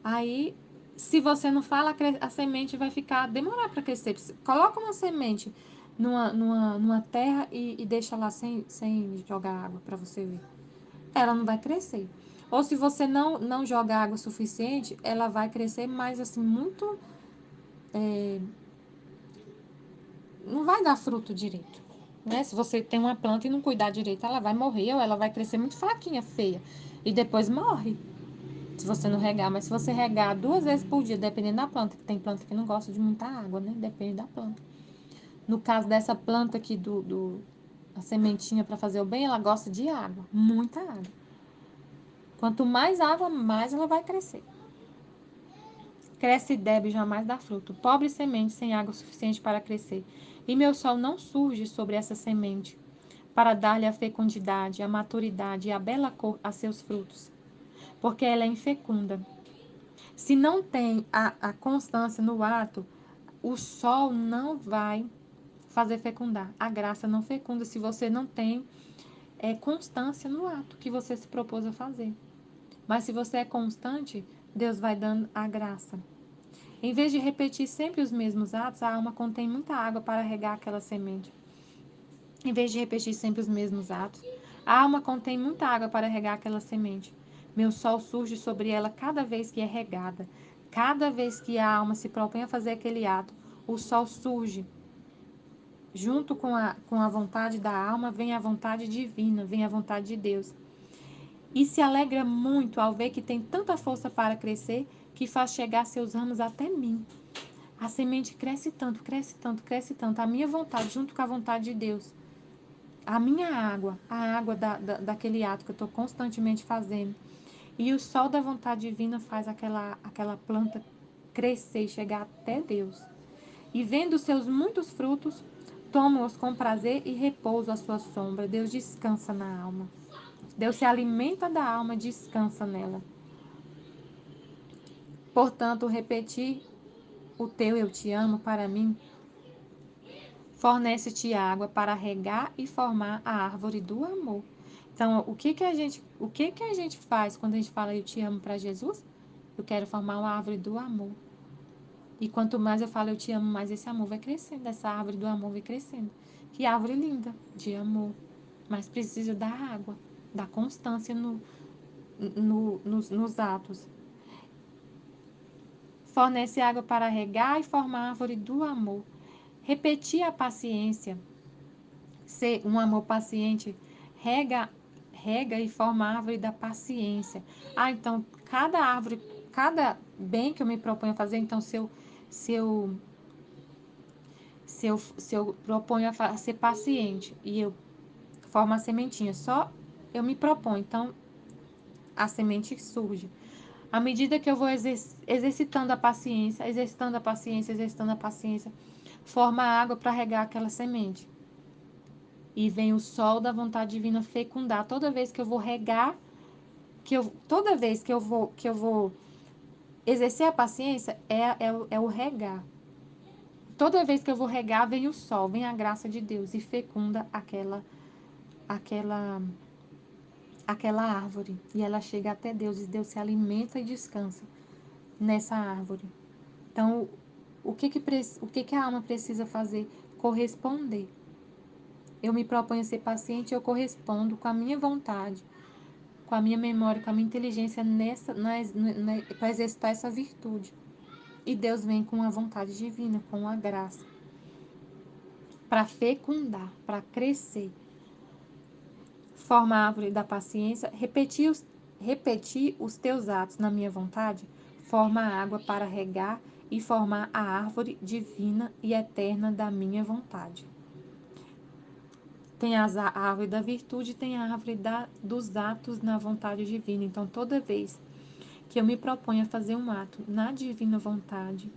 Aí, se você não fala, a semente vai demorar para crescer. Coloca uma semente numa terra e deixa lá sem jogar água para você ver. Ela não vai crescer. Ou se você não jogar água suficiente, ela vai crescer, mas assim, muito. Não vai dar fruto direito. Né? Se você tem uma planta e não cuidar direito, ela vai morrer ou ela vai crescer muito fraquinha, feia. E depois morre. Se você não regar, mas se você regar 2 vezes por dia, dependendo da planta, que tem planta que não gosta de muita água, né? Depende da planta. No caso dessa planta aqui a sementinha para fazer o bem, ela gosta de água, muita água. Quanto mais água, mais ela vai crescer. Cresce débil, jamais dá fruto. Pobre semente sem água suficiente para crescer. E meu sol não surge sobre essa semente, para dar-lhe a fecundidade, a maturidade e a bela cor a seus frutos, porque ela é infecunda. Se não tem a constância no ato, o sol não vai fazer fecundar. A graça não fecunda se você não tem constância no ato que você se propôs a fazer. Mas se você é constante, Deus vai dando a graça. Em vez de repetir sempre os mesmos atos, a alma contém muita água para regar aquela semente. Em vez de repetir sempre os mesmos atos, a alma contém muita água para regar aquela semente. Meu sol surge sobre ela cada vez que é regada. Cada vez que a alma se propõe a fazer aquele ato, o sol surge. Junto com a vontade da alma, vem a vontade divina, vem a vontade de Deus. E se alegra muito ao ver que tem tanta força para crescer, que faz chegar seus ramos até mim. A semente cresce tanto, cresce tanto, cresce tanto. A minha vontade, junto com a vontade de Deus. A água daquele ato que eu estou constantemente fazendo. E o sol da vontade divina faz aquela planta crescer e chegar até Deus. E vendo seus muitos frutos, tomo-os com prazer e repouso à sua sombra. Deus descansa na alma. Deus se alimenta da alma, descansa nela. Portanto, repetir o teu eu te amo para mim fornece-te água para regar e formar a árvore do amor. Então, o que que a gente faz quando a gente fala eu te amo para Jesus? Eu quero formar uma árvore do amor. E quanto mais eu falo eu te amo, mais esse amor vai crescendo, essa árvore do amor vai crescendo. Que árvore linda de amor. Mas precisa da água, da constância nos atos. Fornece água para regar e formar a árvore do amor. Repetir a paciência. Ser um amor paciente rega e forma a árvore da paciência. Então, cada árvore, cada bem que eu me proponho a fazer, então, se eu, se eu proponho a ser paciente e eu formo a sementinha, só eu me proponho, então, a semente surge. À medida que eu vou exercitando a paciência, exercitando a paciência, exercitando a paciência, forma a água para regar aquela semente. E vem o sol da vontade divina fecundar. Toda vez que eu vou regar, toda vez que eu vou exercer a paciência, é o regar. Toda vez que eu vou regar, vem o sol, vem a graça de Deus e fecunda aquela árvore. E ela chega até Deus, e Deus se alimenta e descansa nessa árvore. Então, o que a alma precisa fazer? Corresponder. Eu me proponho a ser paciente, eu correspondo com a minha vontade, com a minha memória, com a minha inteligência para exercitar essa virtude. E Deus vem com a vontade divina, com a graça, para fecundar, para crescer. Forma a árvore da paciência, repetir os teus atos na minha vontade, forma a água para regar e formar a árvore divina e eterna da minha vontade. Tem a árvore da virtude, tem a árvore dos atos na vontade divina. Então, toda vez que eu me proponho a fazer um ato na divina vontade,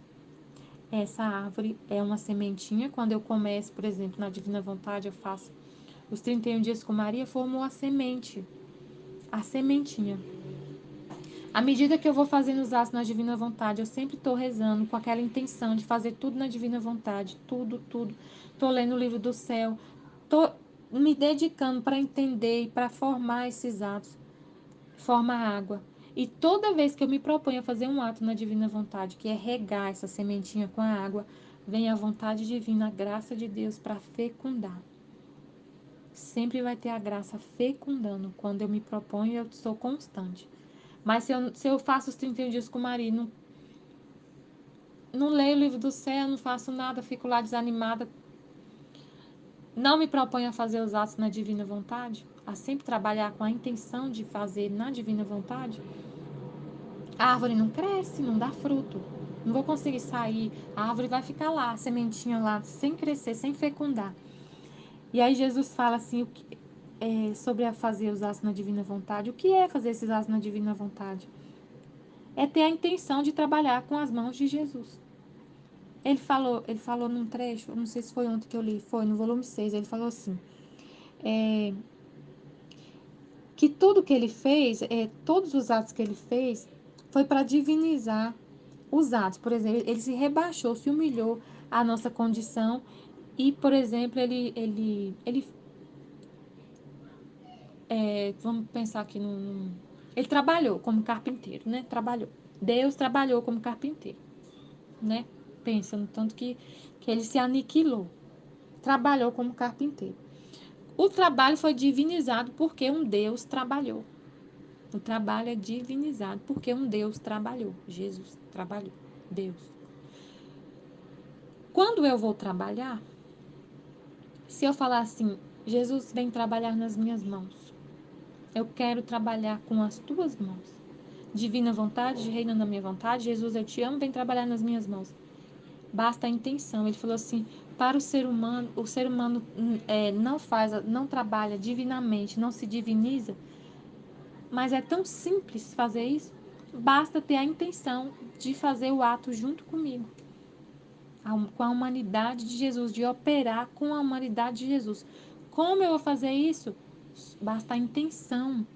essa árvore é uma sementinha. Quando eu começo, por exemplo, na divina vontade, eu faço os 31 dias com Maria, formou a semente, a sementinha. À medida que eu vou fazendo os atos na divina vontade, eu sempre estou rezando com aquela intenção de fazer tudo na divina vontade, tudo, tudo. Estou lendo o livro do céu, estou me dedicando para entender e para formar esses atos. Forma a água. E toda vez que eu me proponho a fazer um ato na divina vontade, que é regar essa sementinha com a água, vem a vontade divina, a graça de Deus para fecundar. Sempre vai ter a graça fecundando. Quando eu me proponho, eu sou constante. Mas se eu faço os 31 dias com o marido, não leio o livro do céu, não faço nada, fico lá desanimada, não me proponho a fazer os atos na divina vontade, a sempre trabalhar com a intenção de fazer na divina vontade, a árvore não cresce, não dá fruto. Não vou conseguir sair, a árvore vai ficar lá, a sementinha lá, sem crescer, sem fecundar. E aí Jesus fala assim, sobre a fazer os atos na divina vontade. O que é fazer esses atos na divina vontade? É ter a intenção de trabalhar com as mãos de Jesus. Ele falou num trecho, não sei se foi ontem que eu li, foi no volume 6, ele falou assim, que tudo que ele fez, todos os atos que ele fez, foi para divinizar os atos. Por exemplo, ele se rebaixou, se humilhou à nossa condição e, por exemplo, vamos pensar aqui ele trabalhou como carpinteiro, né? Deus trabalhou como carpinteiro. né? Pensa no tanto que ele se aniquilou. Trabalhou como carpinteiro. O trabalho foi divinizado porque um Deus trabalhou. O trabalho é divinizado porque um Deus trabalhou. Jesus trabalhou. Deus. Quando eu vou trabalhar, se eu falar assim, Jesus vem trabalhar nas minhas mãos. Eu quero trabalhar com as tuas mãos. Divina vontade, reina na minha vontade. Jesus, eu te amo, vem trabalhar nas minhas mãos. Basta a intenção. Ele falou assim, para o ser humano não trabalha divinamente, não se diviniza, mas é tão simples fazer isso. Basta ter a intenção de fazer o ato junto comigo, com a humanidade de Jesus, de operar com a humanidade de Jesus. Como eu vou fazer isso? Basta a intenção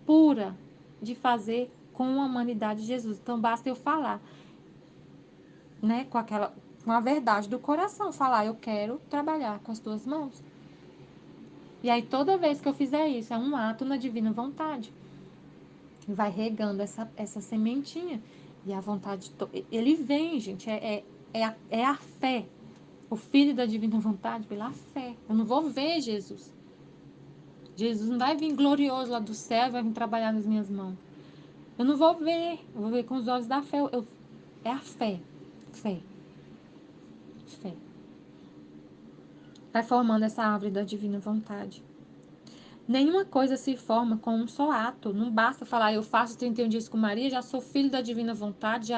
pura de fazer com a humanidade de Jesus. Então basta eu falar, né, com a verdade do coração, falar, eu quero trabalhar com as tuas mãos. E aí toda vez que eu fizer isso, é um ato na divina vontade. Vai regando essa sementinha. E a vontade, ele vem, gente, é a fé. O Filho da divina vontade pela fé. Eu não vou ver Jesus. Jesus não vai vir glorioso lá do céu e vai vir trabalhar nas minhas mãos. Eu não vou ver. Eu vou ver com os olhos da fé. É a fé. Fé. Fé. Vai formando essa árvore da divina vontade. Nenhuma coisa se forma com um só ato. Não basta falar, eu faço 31 dias com Maria, já sou filho da divina vontade,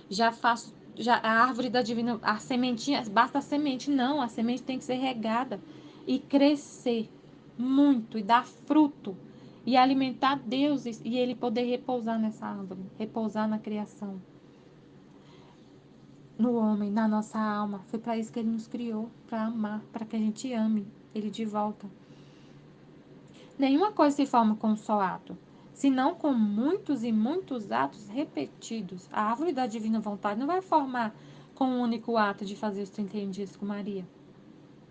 já faço a árvore da divina, a sementinha, basta a semente. Não, a semente tem que ser regada e crescer muito e dar fruto e alimentar Deus e ele poder repousar nessa árvore, repousar na criação, no homem, na nossa alma. Foi para isso que ele nos criou, para amar, para que a gente ame ele de volta. Nenhuma coisa se forma com um só ato, senão com muitos e muitos atos repetidos. A árvore da divina vontade não vai formar com um único ato de fazer os 31 dias com Maria.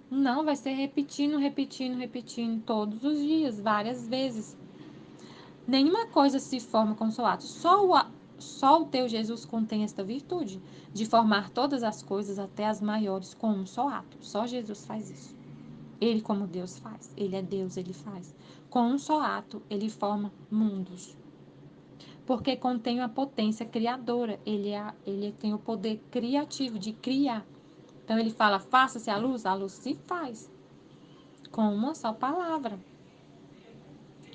Não, vai ser repetindo, repetindo, repetindo todos os dias, várias vezes. Nenhuma coisa se forma com um só ato. Só o teu Jesus contém esta virtude de formar todas as coisas, até as maiores, com um só ato. Só Jesus faz isso. Ele, como Deus, faz. Ele é Deus, ele faz. Com um só ato, ele forma mundos. Porque contém a potência criadora. Ele tem o poder criativo de criar. Então, ele fala, faça-se a luz se faz. Com uma só palavra.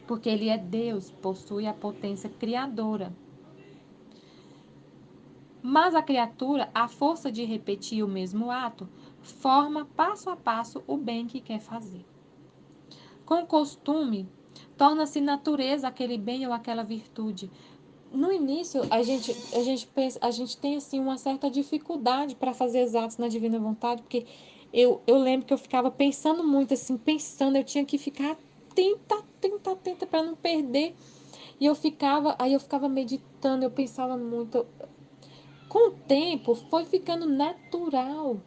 Porque ele é Deus, possui a potência criadora. Mas a criatura, à força de repetir o mesmo ato, forma passo a passo o bem que quer fazer. Com o costume, torna-se natureza aquele bem ou aquela virtude. No início, a gente tem assim uma certa dificuldade para fazer os atos na divina vontade, porque eu lembro que eu ficava pensando muito assim, eu tinha que ficar atenta para não perder. E aí eu ficava meditando, eu pensava muito. Com o tempo, foi ficando natural.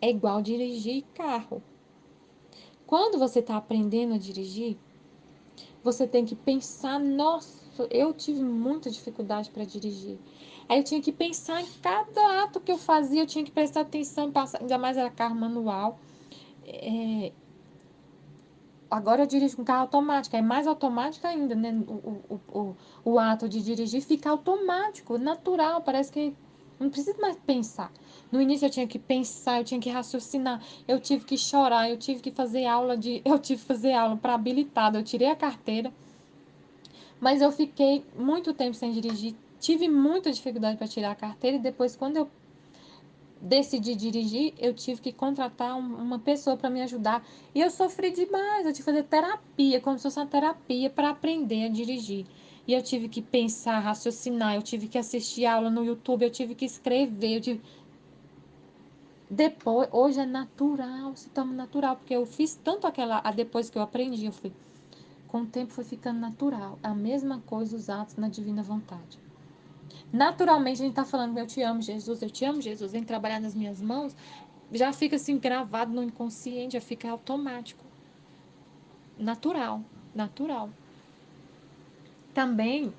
É igual dirigir carro. Quando você está aprendendo a dirigir, você tem que pensar, nossa, eu tive muita dificuldade para dirigir. Aí eu tinha que pensar em cada ato que eu fazia, eu tinha que prestar atenção, ainda mais era carro manual. Agora eu dirijo com carro automático, é mais automático ainda, né? O ato de dirigir fica automático, natural, parece que não precisa mais pensar. No início eu tinha que pensar, eu tinha que raciocinar, eu tive que chorar, eu tive que fazer eu tive que fazer aula para habilitada, eu tirei a carteira. Mas eu fiquei muito tempo sem dirigir, tive muita dificuldade para tirar a carteira e depois, quando eu decidi dirigir, eu tive que contratar uma pessoa para me ajudar. E eu sofri demais, eu tive que fazer terapia, como se fosse uma terapia para aprender a dirigir. E eu tive que pensar, raciocinar, eu tive que assistir aula no YouTube, eu tive que escrever, Depois, hoje é natural, se torna natural, porque eu fiz tanto depois que eu aprendi, com o tempo foi ficando natural. A mesma coisa os atos na divina vontade. Naturalmente a gente está falando, eu te amo, Jesus, vem trabalhar nas minhas mãos, já fica assim gravado no inconsciente, já fica automático. Natural, natural. Também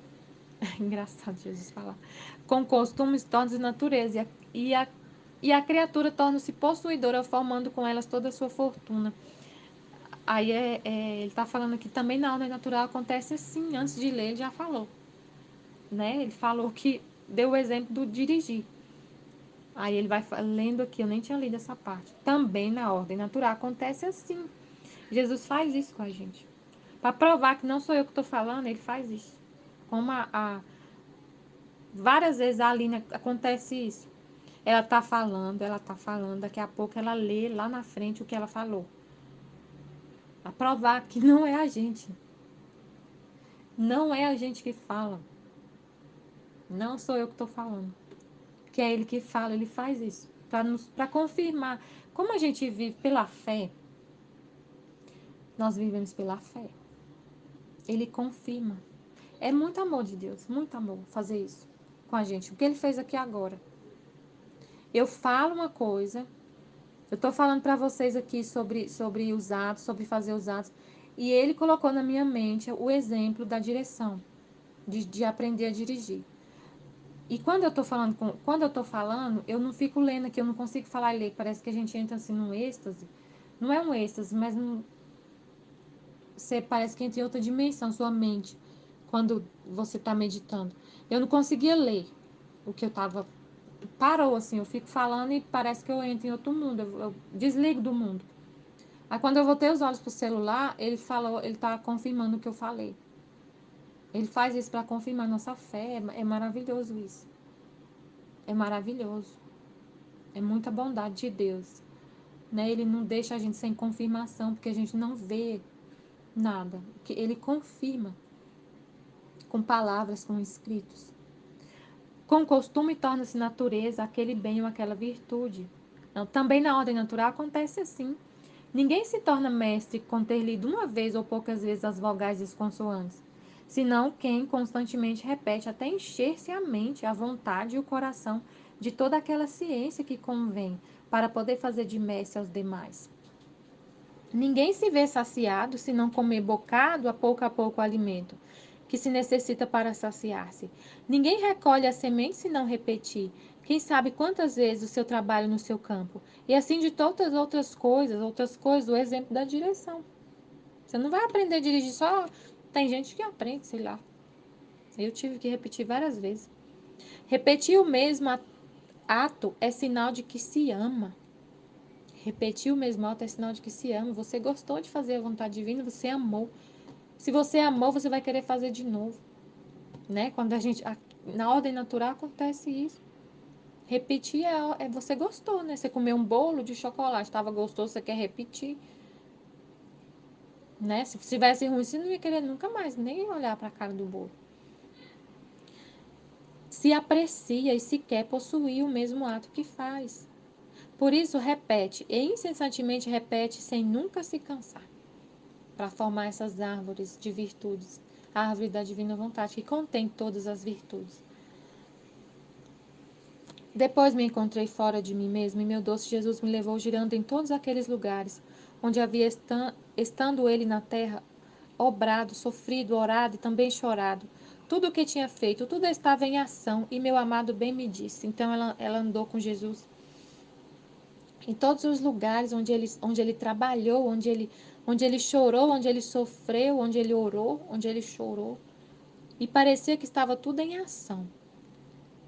É engraçado Jesus falar. Com costumes torna-se natureza, e a criatura torna-se possuidora, formando com elas toda a sua fortuna. Aí ele está falando aqui também na ordem natural acontece assim. Antes de ler, ele já falou. Né? Ele falou que deu o exemplo do dirigir. Aí ele vai lendo aqui, eu nem tinha lido essa parte. Também na ordem natural acontece assim. Jesus faz isso com a gente. Para provar que não sou eu que estou falando, ele faz isso. Como várias vezes a Aline acontece isso. Ela está falando, daqui a pouco ela lê lá na frente o que ela falou. Para provar que não é a gente. Não é a gente que fala. Não sou eu que estou falando. Que é ele que fala, ele faz isso. Para confirmar. Como a gente vive pela fé, nós vivemos pela fé. Ele confirma. É muito amor de Deus, muito amor fazer isso com a gente. O que ele fez aqui agora. Eu falo uma coisa, eu estou falando para vocês aqui sobre os atos, sobre fazer os atos, e ele colocou na minha mente o exemplo da direção, de aprender a dirigir. E quando eu tô falando, eu não fico lendo aqui, eu não consigo falar e ler, parece que a gente entra assim num êxtase. Não é um êxtase, mas você parece que entra em outra dimensão, sua mente, quando você está meditando. Eu não conseguia ler o que eu estava. Parou assim, eu fico falando e parece que eu entro em outro mundo, eu desligo do mundo. Aí quando eu voltei os olhos pro celular, ele falou, ele tá confirmando o que eu falei. Ele faz isso para confirmar nossa fé, é maravilhoso isso. É maravilhoso. É muita bondade de Deus, né? Ele não deixa a gente sem confirmação, porque a gente não vê nada. Ele confirma com palavras, com escritos. Com costume torna-se natureza aquele bem ou aquela virtude. Então, também na ordem natural acontece assim. Ninguém se torna mestre com ter lido uma vez ou poucas vezes as vogais e as consoantes, senão quem constantemente repete até encher-se a mente, a vontade e o coração de toda aquela ciência que convém para poder fazer de mestre aos demais. Ninguém se vê saciado se não comer bocado a pouco o alimento que se necessita para saciar-se. Ninguém recolhe a semente se não repetir. Quem sabe quantas vezes o seu trabalho no seu campo. E assim de todas outras coisas, o exemplo da direção. Você não vai aprender a dirigir só. Tem gente que aprende, sei lá. Eu tive que repetir várias vezes. Repetir o mesmo ato é sinal de que se ama. Repetir o mesmo ato é sinal de que se ama. Você gostou de fazer a vontade divina, você amou. Se você amou, você vai querer fazer de novo, né? Quando a gente na ordem natural acontece isso. Repetir você gostou, né? Você comeu um bolo de chocolate, estava gostoso, você quer repetir, né? Se tivesse ruim, você não ia querer nunca mais nem olhar para a cara do bolo. Se aprecia e se quer possuir o mesmo ato que faz. Por isso repete e incessantemente repete sem nunca se cansar, para formar essas árvores de virtudes, a árvore da divina vontade que contém todas as virtudes. Depois me encontrei fora de mim mesmo e meu doce Jesus me levou girando em todos aqueles lugares onde havia estando ele na terra, obrado, sofrido, orado e também chorado. Tudo o que tinha feito, tudo estava em ação e meu amado bem me disse. Então ela andou com Jesus em todos os lugares onde ele trabalhou, onde ele chorou, onde ele sofreu, onde ele orou, onde ele chorou. E parecia que estava tudo em ação.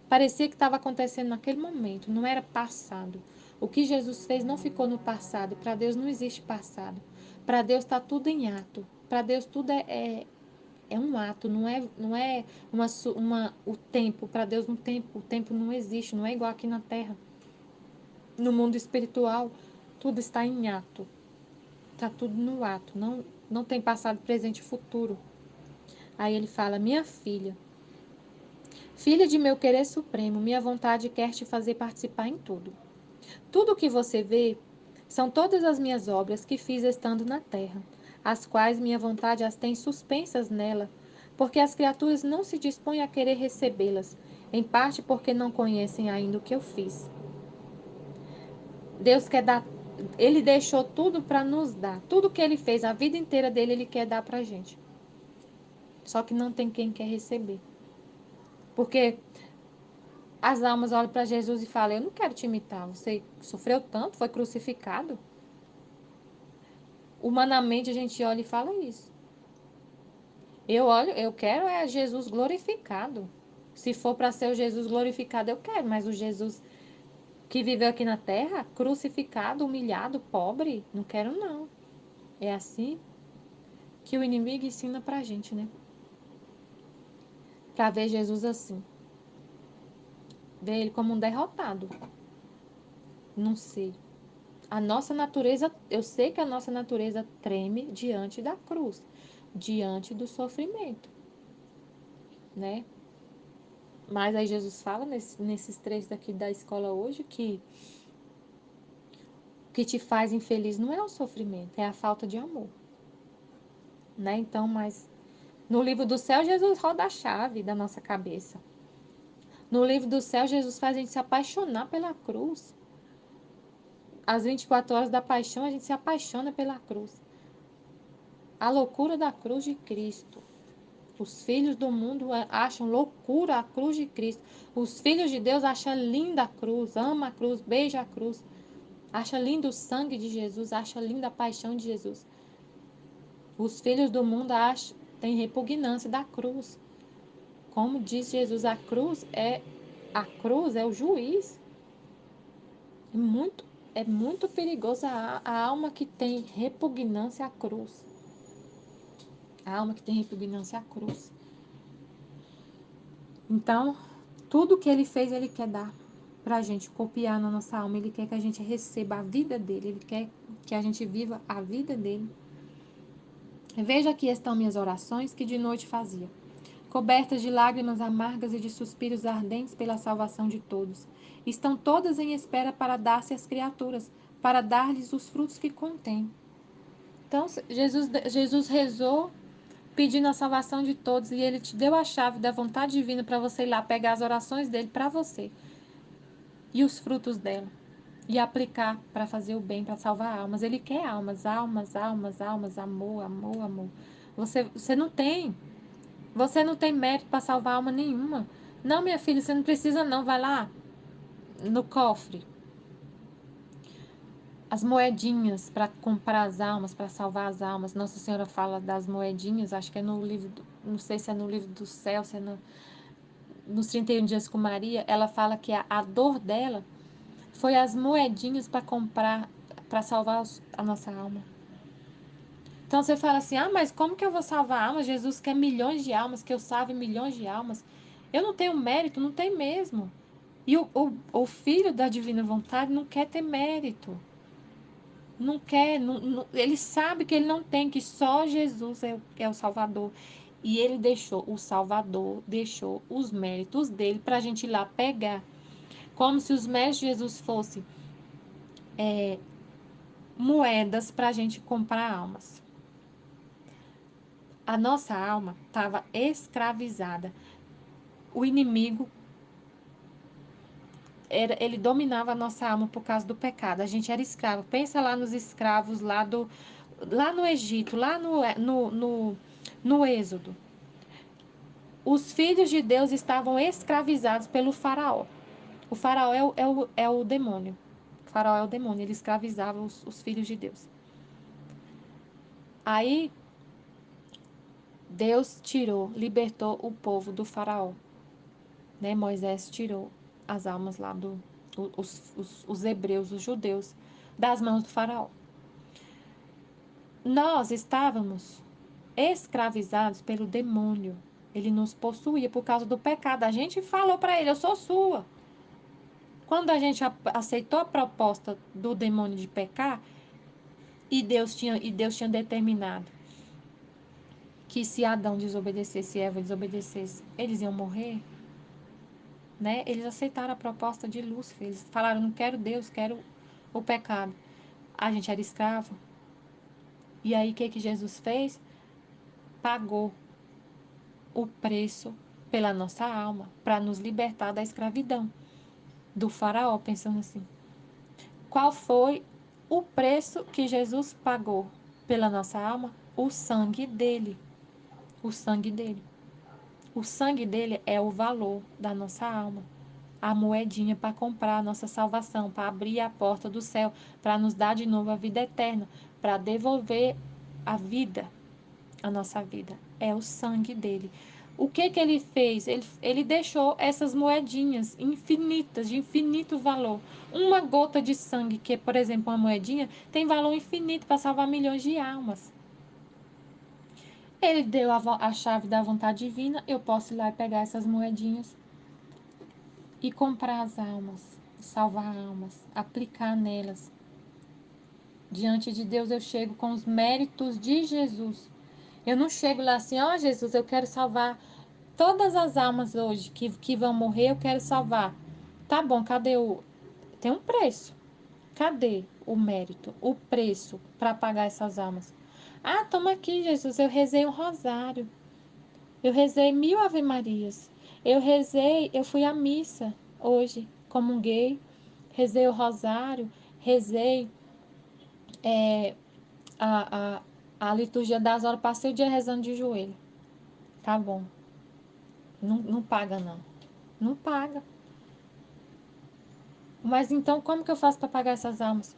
Parecia que estava acontecendo naquele momento, não era passado. O que Jesus fez não ficou no passado. Para Deus não existe passado. Para Deus está tudo em ato. Para Deus tudo é um ato, não é o tempo. Para Deus o tempo não existe, não é igual aqui na Terra. No mundo espiritual, tudo está em ato. Está tudo no ato. Não tem passado, presente e futuro. Aí ele fala, minha filha, filha de meu querer supremo, minha vontade quer te fazer participar em tudo. Tudo o que você vê são todas as minhas obras que fiz estando na terra, as quais minha vontade as tem suspensas nela, porque as criaturas não se dispõem a querer recebê-las, em parte porque não conhecem ainda o que eu fiz. Deus quer dar, ele deixou tudo para nos dar, tudo que ele fez, a vida inteira dele, ele quer dar para a gente. Só que não tem quem quer receber. Porque as almas olham para Jesus e falam: eu não quero te imitar, você sofreu tanto, foi crucificado. Humanamente a gente olha e fala isso. Eu quero é Jesus glorificado. Se for para ser o Jesus glorificado, eu quero, mas o Jesus que viveu aqui na terra, crucificado, humilhado, pobre, não quero não. É assim que o inimigo ensina pra gente, né? Pra ver Jesus assim. Ver ele como um derrotado. Não sei. A nossa natureza, eu sei que a nossa natureza treme diante da cruz, diante do sofrimento, né? Mas aí Jesus fala nesses trechos daqui da escola hoje que o que te faz infeliz não é o sofrimento, é a falta de amor, né? Então, mas no livro do céu, Jesus roda a chave da nossa cabeça. No livro do céu, Jesus faz a gente se apaixonar pela cruz. Às 24 horas da paixão, a gente se apaixona pela cruz. A loucura da cruz de Cristo. Os filhos do mundo acham loucura a cruz de Cristo. Os filhos de Deus acham linda a cruz, ama a cruz, beija a cruz. Acha lindo o sangue de Jesus, acha linda a paixão de Jesus. Os filhos do mundo têm repugnância da cruz. Como diz Jesus, a cruz é o juiz. É muito perigoso a alma que tem repugnância à cruz. A alma que tem repugnância à cruz. Então, tudo que ele fez, ele quer dar para a gente copiar na nossa alma. Ele quer que a gente receba a vida dele. Ele quer que a gente viva a vida dele. Veja aqui estão minhas orações que de noite fazia, cobertas de lágrimas amargas e de suspiros ardentes pela salvação de todos. Estão todas em espera para dar-se às criaturas, para dar-lhes os frutos que contém. Então, Jesus rezou pedindo a salvação de todos e ele te deu a chave da vontade divina para você ir lá pegar as orações dele para você e os frutos dela e aplicar para fazer o bem, para salvar almas. Ele quer almas, almas, almas, almas, amor, amor, amor. Você não tem. Você não tem mérito para salvar alma nenhuma. Não, minha filha, você não precisa não. Vai lá no cofre. As moedinhas para comprar as almas, para salvar as almas. Nossa Senhora fala das moedinhas, acho que é no livro, não sei se é no livro do céu, se é nos 31 dias com Maria. Ela fala que a dor dela foi as moedinhas para comprar, para salvar a nossa alma. Então você fala assim: ah, mas como que eu vou salvar almas? Jesus quer milhões de almas, que eu salve milhões de almas. Eu não tenho mérito, não tem mesmo. E o filho da divina vontade não quer ter mérito. Não quer, ele sabe que ele não tem, que só Jesus é o Salvador. E ele deixou, o Salvador deixou os méritos dele para a gente ir lá pegar. Como se os méritos de Jesus fossem moedas para a gente comprar almas. A nossa alma estava escravizada. O inimigo, ele dominava a nossa alma por causa do pecado. A gente era escravo. Pensa lá nos escravos lá no Egito, lá no Êxodo. Os filhos de Deus estavam escravizados pelo faraó. O faraó é o demônio. O faraó é o demônio. Ele escravizava os filhos de Deus. Aí, Deus libertou o povo do faraó. Né? Moisés tirou as almas lá os hebreus, os judeus, das mãos do faraó. Nós estávamos escravizados pelo demônio. Ele nos possuía por causa do pecado. A gente falou para ele: eu sou sua. Quando a gente aceitou a proposta do demônio de pecar, e Deus tinha determinado que se Adão desobedecesse e Eva desobedecesse, eles iam morrer, né? Eles aceitaram a proposta de Lúcifer. Eles falaram: não quero Deus, quero o pecado. A gente era escravo. E aí, o que Jesus fez? Pagou o preço pela nossa alma para nos libertar da escravidão do faraó, pensando assim. Qual foi o preço que Jesus pagou pela nossa alma? O sangue dele. O sangue dele. O sangue dele é o valor da nossa alma. A moedinha para comprar a nossa salvação, para abrir a porta do céu, para nos dar de novo a vida eterna, para devolver a vida, a nossa vida. É o sangue dele. O que ele fez? Ele deixou essas moedinhas infinitas, de infinito valor. Uma gota de sangue, que é, por exemplo, uma moedinha, tem valor infinito para salvar milhões de almas. Ele deu a chave da vontade divina, eu posso ir lá e pegar essas moedinhas e comprar as almas, salvar almas, aplicar nelas. Diante de Deus eu chego com os méritos de Jesus. Eu não chego lá assim, ó Jesus, eu quero salvar todas as almas hoje que vão morrer, eu quero salvar. Tá bom, cadê o... Tem um preço. Cadê o mérito, o preço para pagar essas almas? Ah, toma aqui, Jesus, eu rezei um rosário. Eu rezei 1000 Ave Marias. Eu fui à missa hoje, comunguei, rezei o rosário, rezei é, a, a liturgia das horas, passei o dia rezando de joelho. Tá bom. Não, não paga, não. Não paga. Mas então, como que eu faço para pagar essas almas?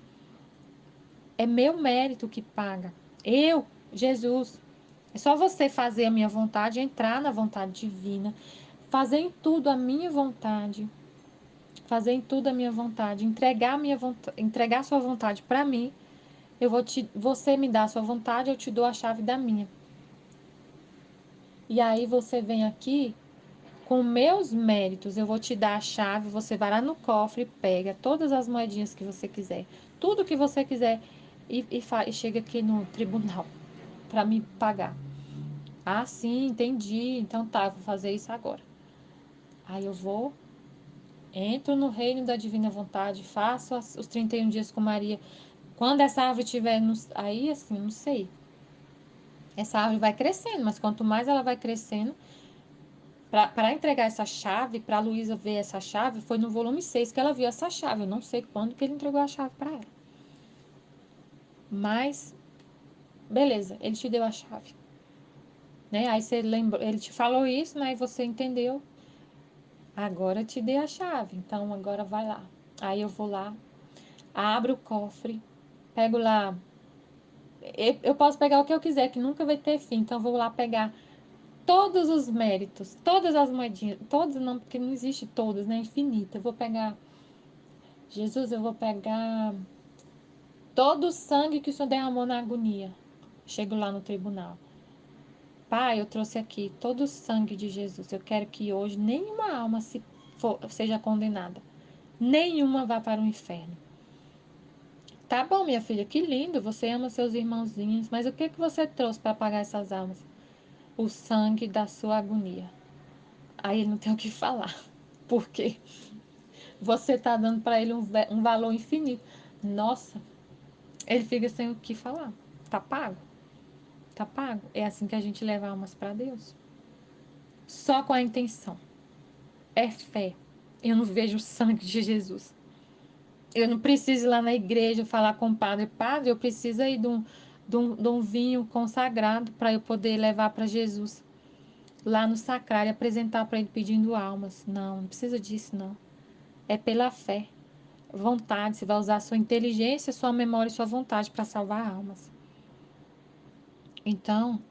É meu mérito que paga. Eu, Jesus. É só você fazer a minha vontade, entrar na vontade divina, fazer em tudo a minha vontade, fazer em tudo a minha vontade, entregar a minha vontade, entregar a sua vontade para mim. Você me dá a sua vontade, eu te dou a chave da minha. E aí você vem aqui com meus méritos, eu vou te dar a chave, você vai lá no cofre, pega todas as moedinhas que você quiser, tudo que você quiser e chega aqui no tribunal para me pagar. Ah, sim, entendi. Então tá, vou fazer isso agora. Aí eu vou, entro no reino da divina vontade, faço os 31 dias com Maria. Quando essa árvore tiver, aí assim, não sei. Essa árvore vai crescendo, mas quanto mais ela vai crescendo, para entregar essa chave, para a Luísa ver essa chave, foi no volume 6 que ela viu essa chave. Eu não sei quando que ele entregou a chave para ela. Mas, beleza, ele te deu a chave. Né? Aí você lembrou, ele te falou isso, né? E você entendeu. Agora eu te dei a chave, então agora vai lá. Aí eu vou lá, abro o cofre, pego lá. Eu posso pegar o que eu quiser, que nunca vai ter fim. Então eu vou lá pegar todos os méritos, todas as moedinhas, todos não, porque não existe todos, né? Infinita. Eu vou pegar, Jesus, eu vou pegar todo o sangue que o Senhor derramou na agonia. Chego lá no tribunal. Pai, eu trouxe aqui todo o sangue de Jesus. Eu quero que hoje nenhuma alma seja condenada. Nenhuma vá para o inferno. Tá bom, minha filha, que lindo. Você ama seus irmãozinhos. Mas o que você trouxe para pagar essas almas? O sangue da sua agonia. Aí ele não tem o que falar. Porque você tá dando para ele um valor infinito. Nossa, ele fica sem o que falar. Tá pago. Tá pago. É assim que a gente leva almas para Deus. Só com a intenção. É fé. Eu não vejo o sangue de Jesus. Eu não preciso ir lá na igreja falar com o padre. Padre, eu preciso aí de um vinho consagrado para eu poder levar para Jesus lá no sacrário e apresentar para ele pedindo almas. Não, não precisa disso, não. É pela fé. Vontade. Você vai usar a sua inteligência, sua memória e sua vontade para salvar almas. Então,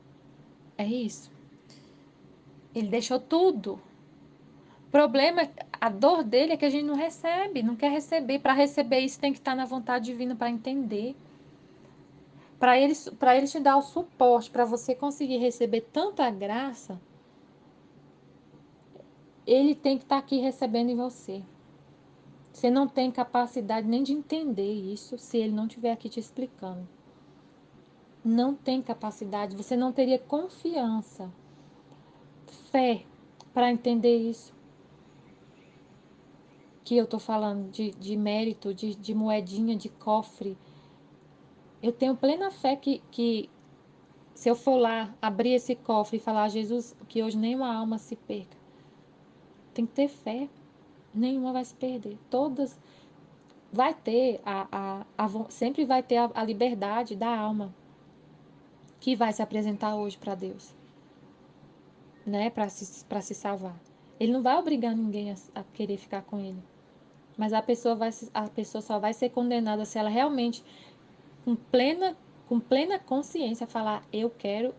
é isso. Ele deixou tudo. O problema, a dor dele é que a gente não recebe, não quer receber. Para receber isso tem que estar na vontade divina para entender. Para ele te dar o suporte, para você conseguir receber tanta graça, ele tem que estar aqui recebendo em você. Você não tem capacidade nem de entender isso se ele não estiver aqui te explicando. Não tem capacidade, você não teria confiança, fé para entender isso. Que eu estou falando de mérito, de moedinha, de cofre. Eu tenho plena fé que se eu for lá abrir esse cofre e falar, Jesus, que hoje nenhuma alma se perca. Tem que ter fé. Nenhuma vai se perder. Todas vai ter sempre vai ter a liberdade da alma que vai se apresentar hoje para Deus. né, para se salvar. Ele não vai obrigar ninguém a querer ficar com ele. Mas a pessoa só vai ser condenada se ela realmente, com plena consciência, falar: eu quero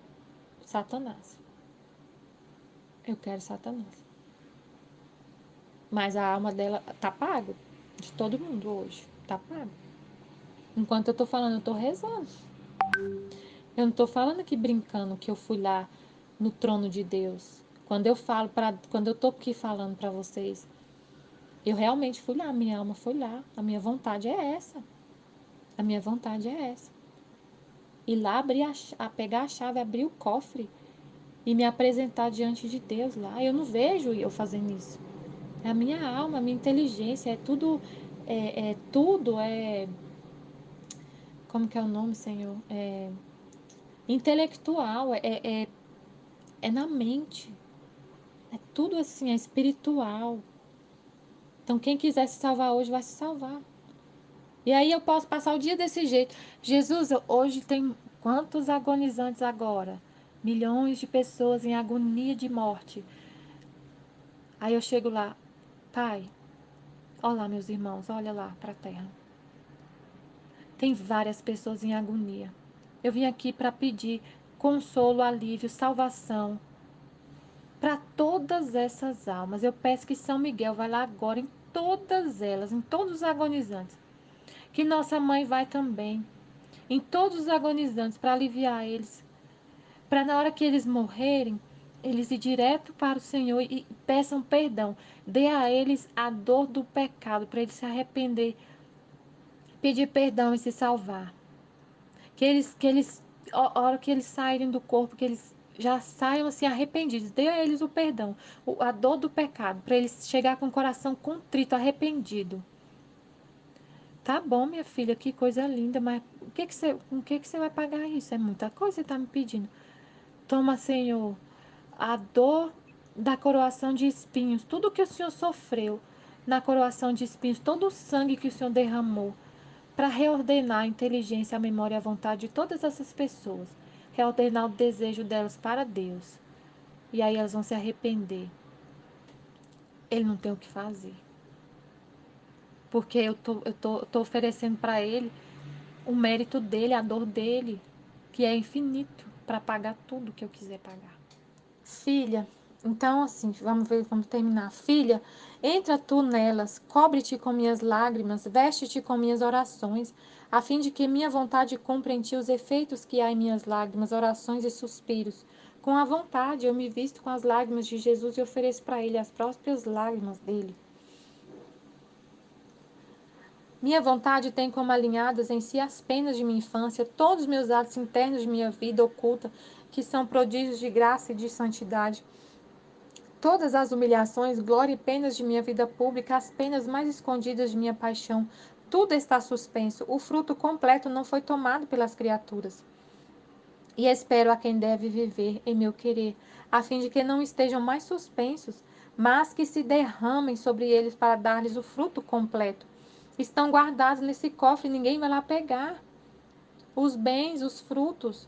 Satanás. Eu quero Satanás. Mas a alma dela tá pago. De todo mundo hoje. Tá pago. Enquanto eu tô falando, eu tô rezando. Eu não tô falando aqui brincando que eu fui lá no trono de Deus. Quando eu tô aqui falando para vocês, eu realmente fui lá, minha alma foi lá, a minha vontade é essa. A minha vontade é essa. Ir lá pegar a chave, abrir o cofre e me apresentar diante de Deus lá. Eu não vejo eu fazendo isso. É a minha alma, a minha inteligência, é tudo, como que é o nome, Senhor? É intelectual, é na mente. É tudo assim, é espiritual. Então, quem quiser se salvar hoje vai se salvar. E aí eu posso passar o dia desse jeito. Jesus, hoje tem quantos agonizantes agora? Milhões de pessoas em agonia de morte. Aí eu chego lá, Pai, olha lá, meus irmãos, olha lá para a terra. Tem várias pessoas em agonia. Eu vim aqui para pedir consolo, alívio, salvação para todas essas almas. Eu peço que São Miguel vá lá agora em todas elas, em todos os agonizantes. Que nossa mãe vai também, em todos os agonizantes, para aliviar eles. Para na hora que eles morrerem, eles ir direto para o Senhor e peçam perdão. Dê a eles a dor do pecado, para eles se arrepender, pedir perdão e se salvar. A hora que eles saírem do corpo, que eles já saiam assim arrependidos. Dê a eles o perdão, a dor do pecado, para eles chegar com o coração contrito, arrependido. Tá bom, minha filha, que coisa linda, mas com o que você vai pagar isso? É muita coisa que você está me pedindo. Toma, Senhor, a dor da coroação de espinhos, tudo que o Senhor sofreu na coroação de espinhos, todo o sangue que o Senhor derramou, para reordenar a inteligência, a memória e a vontade de todas essas pessoas, reordenar o desejo delas para Deus. E aí elas vão se arrepender. Ele não tem o que fazer. Porque eu tô oferecendo para ele o mérito dele, a dor dele, que é infinito, para pagar tudo que eu quiser pagar. Filha, então assim, vamos terminar. Filha, entra tu nelas, cobre-te com minhas lágrimas, veste-te com minhas orações, a fim de que minha vontade cumpra em ti os efeitos que há em minhas lágrimas, orações e suspiros. Com a vontade eu me visto com as lágrimas de Jesus e ofereço para ele as próprias lágrimas dele. Minha vontade tem como alinhadas em si as penas de minha infância, todos os meus atos internos de minha vida oculta, que são prodígios de graça e de santidade. Todas as humilhações, glória e penas de minha vida pública, as penas mais escondidas de minha paixão, tudo está suspenso. O fruto completo não foi tomado pelas criaturas. E espero a quem deve viver em meu querer, a fim de que não estejam mais suspensos, mas que se derramem sobre eles para dar-lhes o fruto completo. Estão guardados nesse cofre, ninguém vai lá pegar. Os bens, os frutos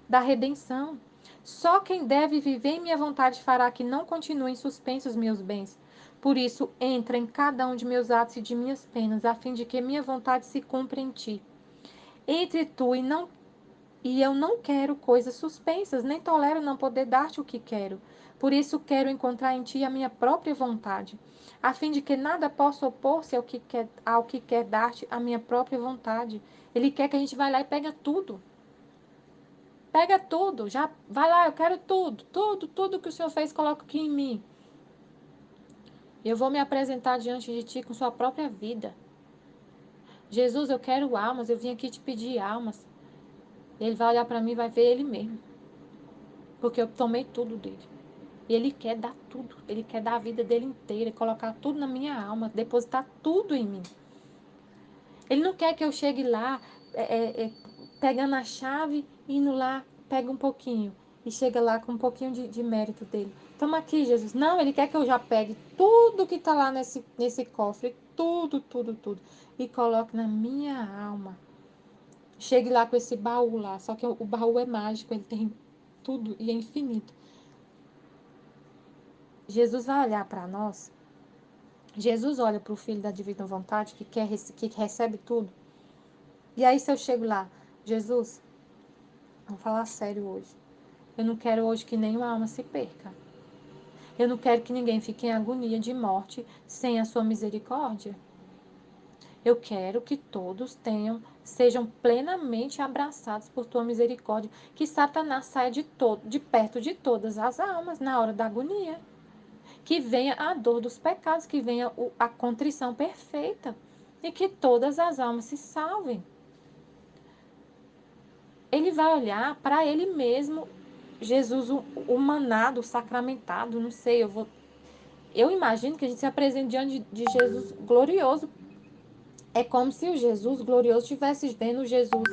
da redenção. Só quem deve viver em minha vontade fará que não continuem suspensos meus bens. Por isso, entra em cada um de meus atos e de minhas penas, a fim de que minha vontade se cumpra em ti. Entre tu e eu não quero coisas suspensas, nem tolero não poder dar-te o que quero. Por isso quero encontrar em ti a minha própria vontade, a fim de que nada possa opor-se ao que quer dar-te a minha própria vontade. Ele quer que a gente vá lá e pegue tudo. Pega tudo, já vai lá, eu quero tudo, tudo que o Senhor fez, coloca aqui em mim. Eu vou me apresentar diante de ti com sua própria vida. Jesus, eu quero almas, eu vim aqui te pedir almas. Ele vai olhar para mim e vai ver ele mesmo. Porque eu tomei tudo dele. E ele quer dar tudo, ele quer dar a vida dele inteira, colocar tudo na minha alma, depositar tudo em mim. Ele não quer que eu chegue lá, pegando a chave, indo lá, pega um pouquinho. E chega lá com um pouquinho de mérito dele. Toma aqui, Jesus. Não, ele quer que eu já pegue tudo que está lá nesse cofre. Tudo. E coloque na minha alma. Chegue lá com esse baú lá. Só que o baú é mágico, ele tem tudo e é infinito. Jesus vai olhar para nós, Jesus olha para o Filho da Divina Vontade, que recebe tudo. E aí, se eu chego lá, Jesus, vamos falar sério hoje. Eu não quero hoje que nenhuma alma se perca. Eu não quero que ninguém fique em agonia de morte sem a sua misericórdia. Eu quero que todos sejam plenamente abraçados por tua misericórdia, que Satanás saia de perto de todas as almas na hora da agonia. Que venha a dor dos pecados, que venha a contrição perfeita e que todas as almas se salvem. Ele vai olhar para ele mesmo, Jesus, o manado, o sacramentado, não sei, eu imagino que a gente se apresente diante de Jesus glorioso. É como se o Jesus glorioso estivesse vendo o Jesus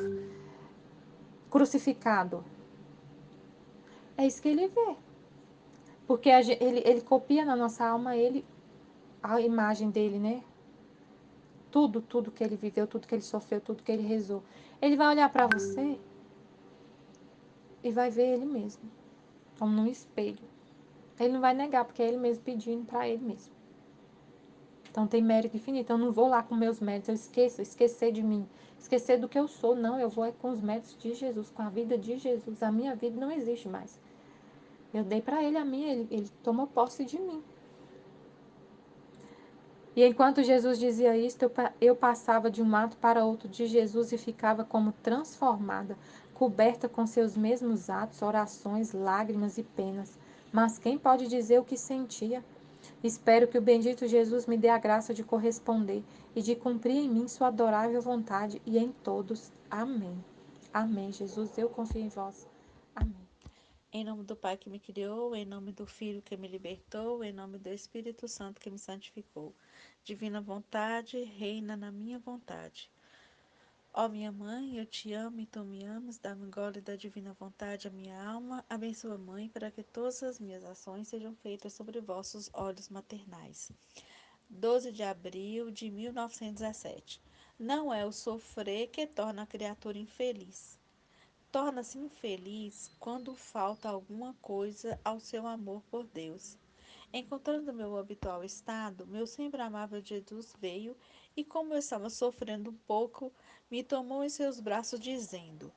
crucificado. É isso que ele vê. Porque ele copia na nossa alma a imagem dele, né? Tudo que ele viveu, tudo que ele sofreu, tudo que ele rezou. Ele vai olhar para você e vai ver ele mesmo, como num espelho. Ele não vai negar, porque é ele mesmo pedindo para ele mesmo. Então tem mérito infinito. Eu não vou lá com meus méritos, esquecer de mim, esquecer do que eu sou. Não, eu vou com os méritos de Jesus, com a vida de Jesus. A minha vida não existe mais. Eu dei para ele a minha, ele tomou posse de mim. E enquanto Jesus dizia isto, eu passava de um ato para outro de Jesus e ficava como transformada, coberta com seus mesmos atos, orações, lágrimas e penas. Mas quem pode dizer o que sentia? Espero que o bendito Jesus me dê a graça de corresponder e de cumprir em mim sua adorável vontade e em todos. Amém. Amém, Jesus, eu confio em vós. Amém. Em nome do Pai que me criou, em nome do Filho que me libertou, em nome do Espírito Santo que me santificou. Divina vontade, reina na minha vontade. Ó minha mãe, eu te amo e tu me amas, dá-me gole da divina vontade a minha alma. Abençoa, mãe, para que todas as minhas ações sejam feitas sobre vossos olhos maternais. 12 de abril de 1917. Não é o sofrer que torna a criatura infeliz. Torna-se infeliz quando falta alguma coisa ao seu amor por Deus. Encontrando meu habitual estado, meu sempre amável Jesus veio e, como eu estava sofrendo um pouco, me tomou em seus braços, dizendo: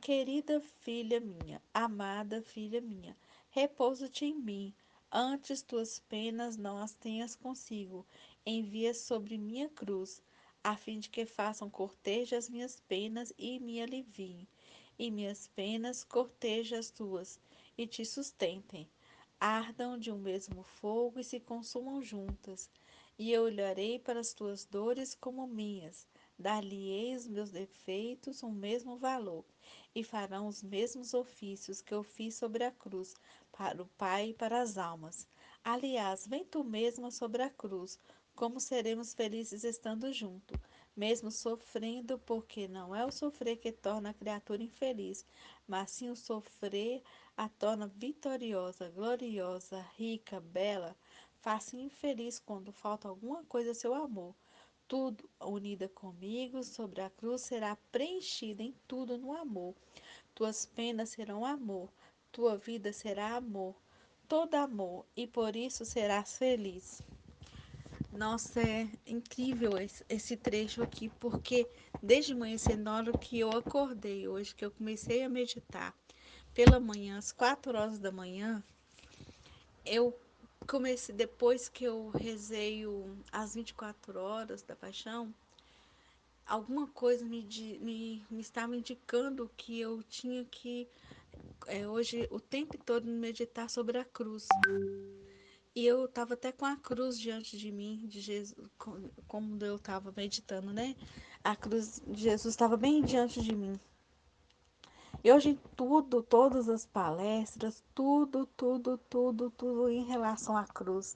Querida filha minha, amada filha minha, repousa-te em mim. Antes tuas penas não as tenhas consigo, envia sobre minha cruz, a fim de que façam cortejo as minhas penas e me aliviem, e minhas penas cortejem as tuas, e te sustentem. Ardam de um mesmo fogo e se consumam juntas, e eu olharei para as tuas dores como minhas, dar-lhe-ei os meus defeitos o mesmo valor, e farão os mesmos ofícios que eu fiz sobre a cruz, para o Pai e para as almas. Aliás, vem tu mesma sobre a cruz, como seremos felizes estando junto, mesmo sofrendo, porque não é o sofrer que torna a criatura infeliz, mas sim o sofrer a torna vitoriosa, gloriosa, rica, bela. Faz-se infeliz quando falta alguma coisa a seu amor. Tudo, unida comigo, sobre a cruz, será preenchida em tudo no amor. Tuas penas serão amor, tua vida será amor, todo amor, e por isso serás feliz. Nossa, é incrível esse trecho aqui, porque desde manhã, na hora que eu acordei hoje, que eu comecei a meditar, pela manhã, às 4 horas da manhã, eu comecei, depois que eu rezei as 24 horas da paixão, alguma coisa me estava indicando que eu tinha que, hoje, o tempo todo, meditar sobre a cruz. E eu estava até com a cruz diante de mim, de Jesus, como eu estava meditando, né? A cruz de Jesus estava bem diante de mim. E hoje tudo, todas as palestras, tudo em relação à cruz.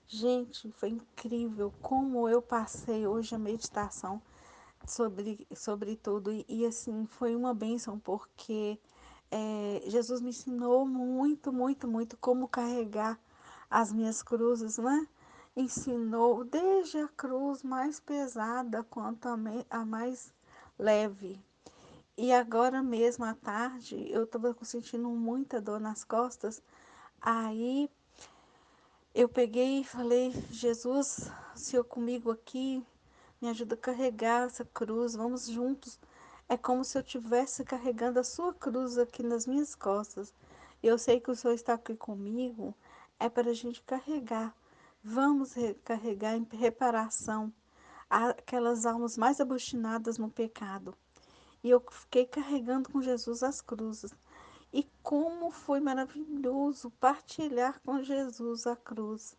Gente, foi incrível como eu passei hoje a meditação sobre tudo. E assim, foi uma bênção, porque Jesus me ensinou muito como carregar as minhas cruzes, né? Ensinou desde a cruz mais pesada quanto a mais leve. E agora mesmo à tarde eu estava sentindo muita dor nas costas. Aí eu peguei e falei, Jesus, o Senhor comigo aqui, me ajuda a carregar essa cruz, vamos juntos. É como se eu estivesse carregando a sua cruz aqui nas minhas costas. Eu sei que o Senhor está aqui comigo, é para a gente carregar. Vamos carregar em reparação aquelas almas mais obstinadas no pecado. E eu fiquei carregando com Jesus as cruzes. E como foi maravilhoso partilhar com Jesus a cruz.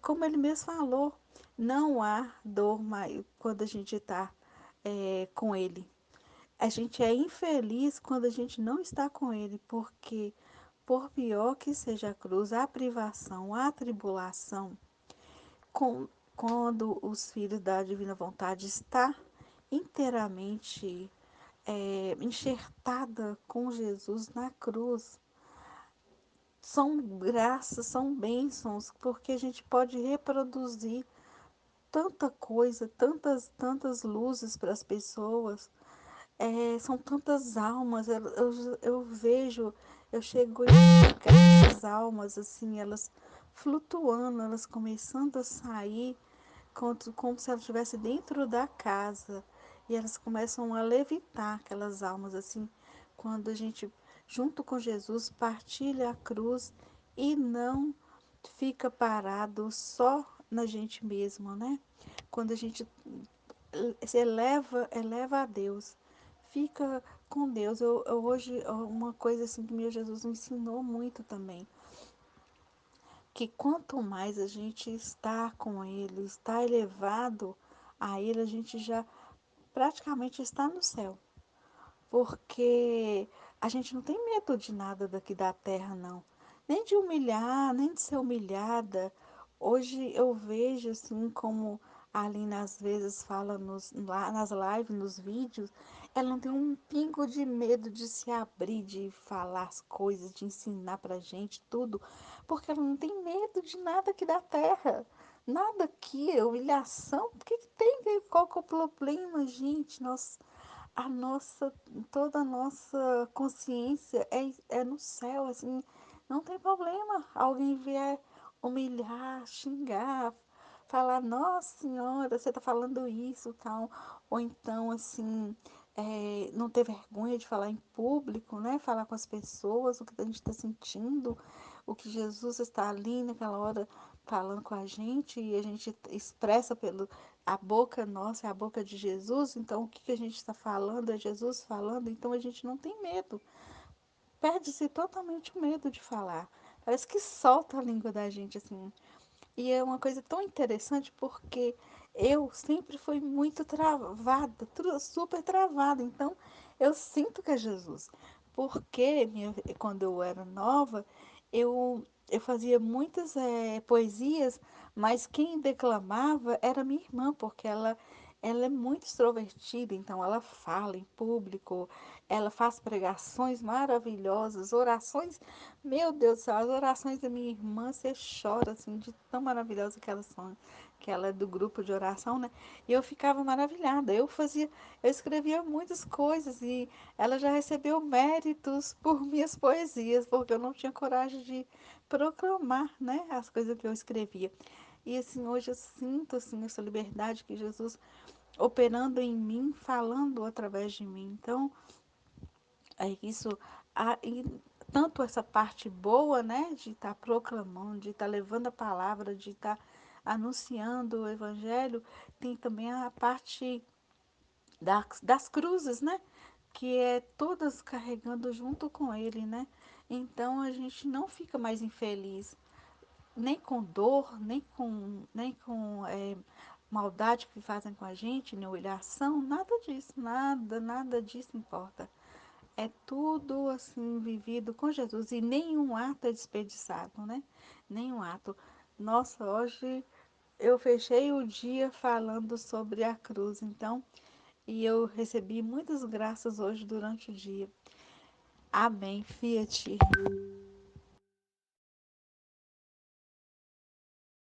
Como ele mesmo falou, não há dor mais quando a gente está com ele. A gente é infeliz quando a gente não está com ele, porque por pior que seja a cruz, a privação, a tribulação, quando os filhos da divina vontade está inteiramente enxertada com Jesus na cruz, são graças, são bênçãos, porque a gente pode reproduzir tanta coisa, tantas luzes para as pessoas, são tantas almas, eu vejo, eu chego a enxergar as almas, assim, elas flutuando, elas começando a sair, como se ela estivesse dentro da casa, e elas começam a levitar, aquelas almas, assim, quando a gente, junto com Jesus, partilha a cruz e não fica parado só na gente mesmo, né? Quando a gente se eleva a Deus, fica com Deus. Hoje, uma coisa assim que meu Jesus me ensinou muito também, que quanto mais a gente está com Ele, está elevado a Ele, a gente já praticamente está no céu. Porque a gente não tem medo de nada daqui da terra, não. Nem de humilhar, nem de ser humilhada. Hoje eu vejo assim como a Aline às vezes fala lá nas lives, nos vídeos, ela não tem um pingo de medo de se abrir, de falar as coisas, de ensinar pra gente tudo, porque ela não tem medo de nada aqui da terra. Nada aqui, humilhação, o que tem? Qual que é o problema, gente? A nossa, toda a nossa consciência é no céu, assim, não tem problema. Alguém vier humilhar, xingar, falar, nossa senhora, você tá falando isso, tal, ou então, assim, não ter vergonha de falar em público, né? Falar com as pessoas o que a gente está sentindo, o que Jesus está ali naquela hora falando com a gente e a gente expressa pelo a boca nossa é a boca de Jesus, então o que a gente está falando é Jesus falando, então a gente não tem medo. Perde-se totalmente o medo de falar. Parece que solta a língua da gente, assim. E é uma coisa tão interessante porque eu sempre fui muito travada, super travada. Então eu sinto que é Jesus. Porque quando eu era nova, eu fazia muitas poesias, mas quem declamava era minha irmã, porque ela é muito extrovertida, então ela fala em público, ela faz pregações maravilhosas, orações, meu Deus do céu, as orações da minha irmã, você chora assim, de tão maravilhosa que elas são, que ela é do grupo de oração, né? E eu ficava maravilhada. Eu escrevia muitas coisas e ela já recebeu méritos por minhas poesias, porque eu não tinha coragem de proclamar, né, as coisas que eu escrevia. E assim, hoje eu sinto assim essa liberdade que Jesus operando em mim, falando através de mim. Então, é isso, e tanto essa parte boa, né, de estar proclamando, de estar levando a palavra, de estar anunciando o evangelho, tem também a parte das cruzes, né, que é todas carregando junto com ele, né. Então a gente não fica mais infeliz, nem com dor, nem com maldade que fazem com a gente, nem humilhação, nada disso, nada disso importa. É tudo assim vivido com Jesus e nenhum ato é desperdiçado, né? Nenhum ato. Nossa, hoje eu fechei o dia falando sobre a cruz, então, e eu recebi muitas graças hoje durante o dia. Amém. Fiat.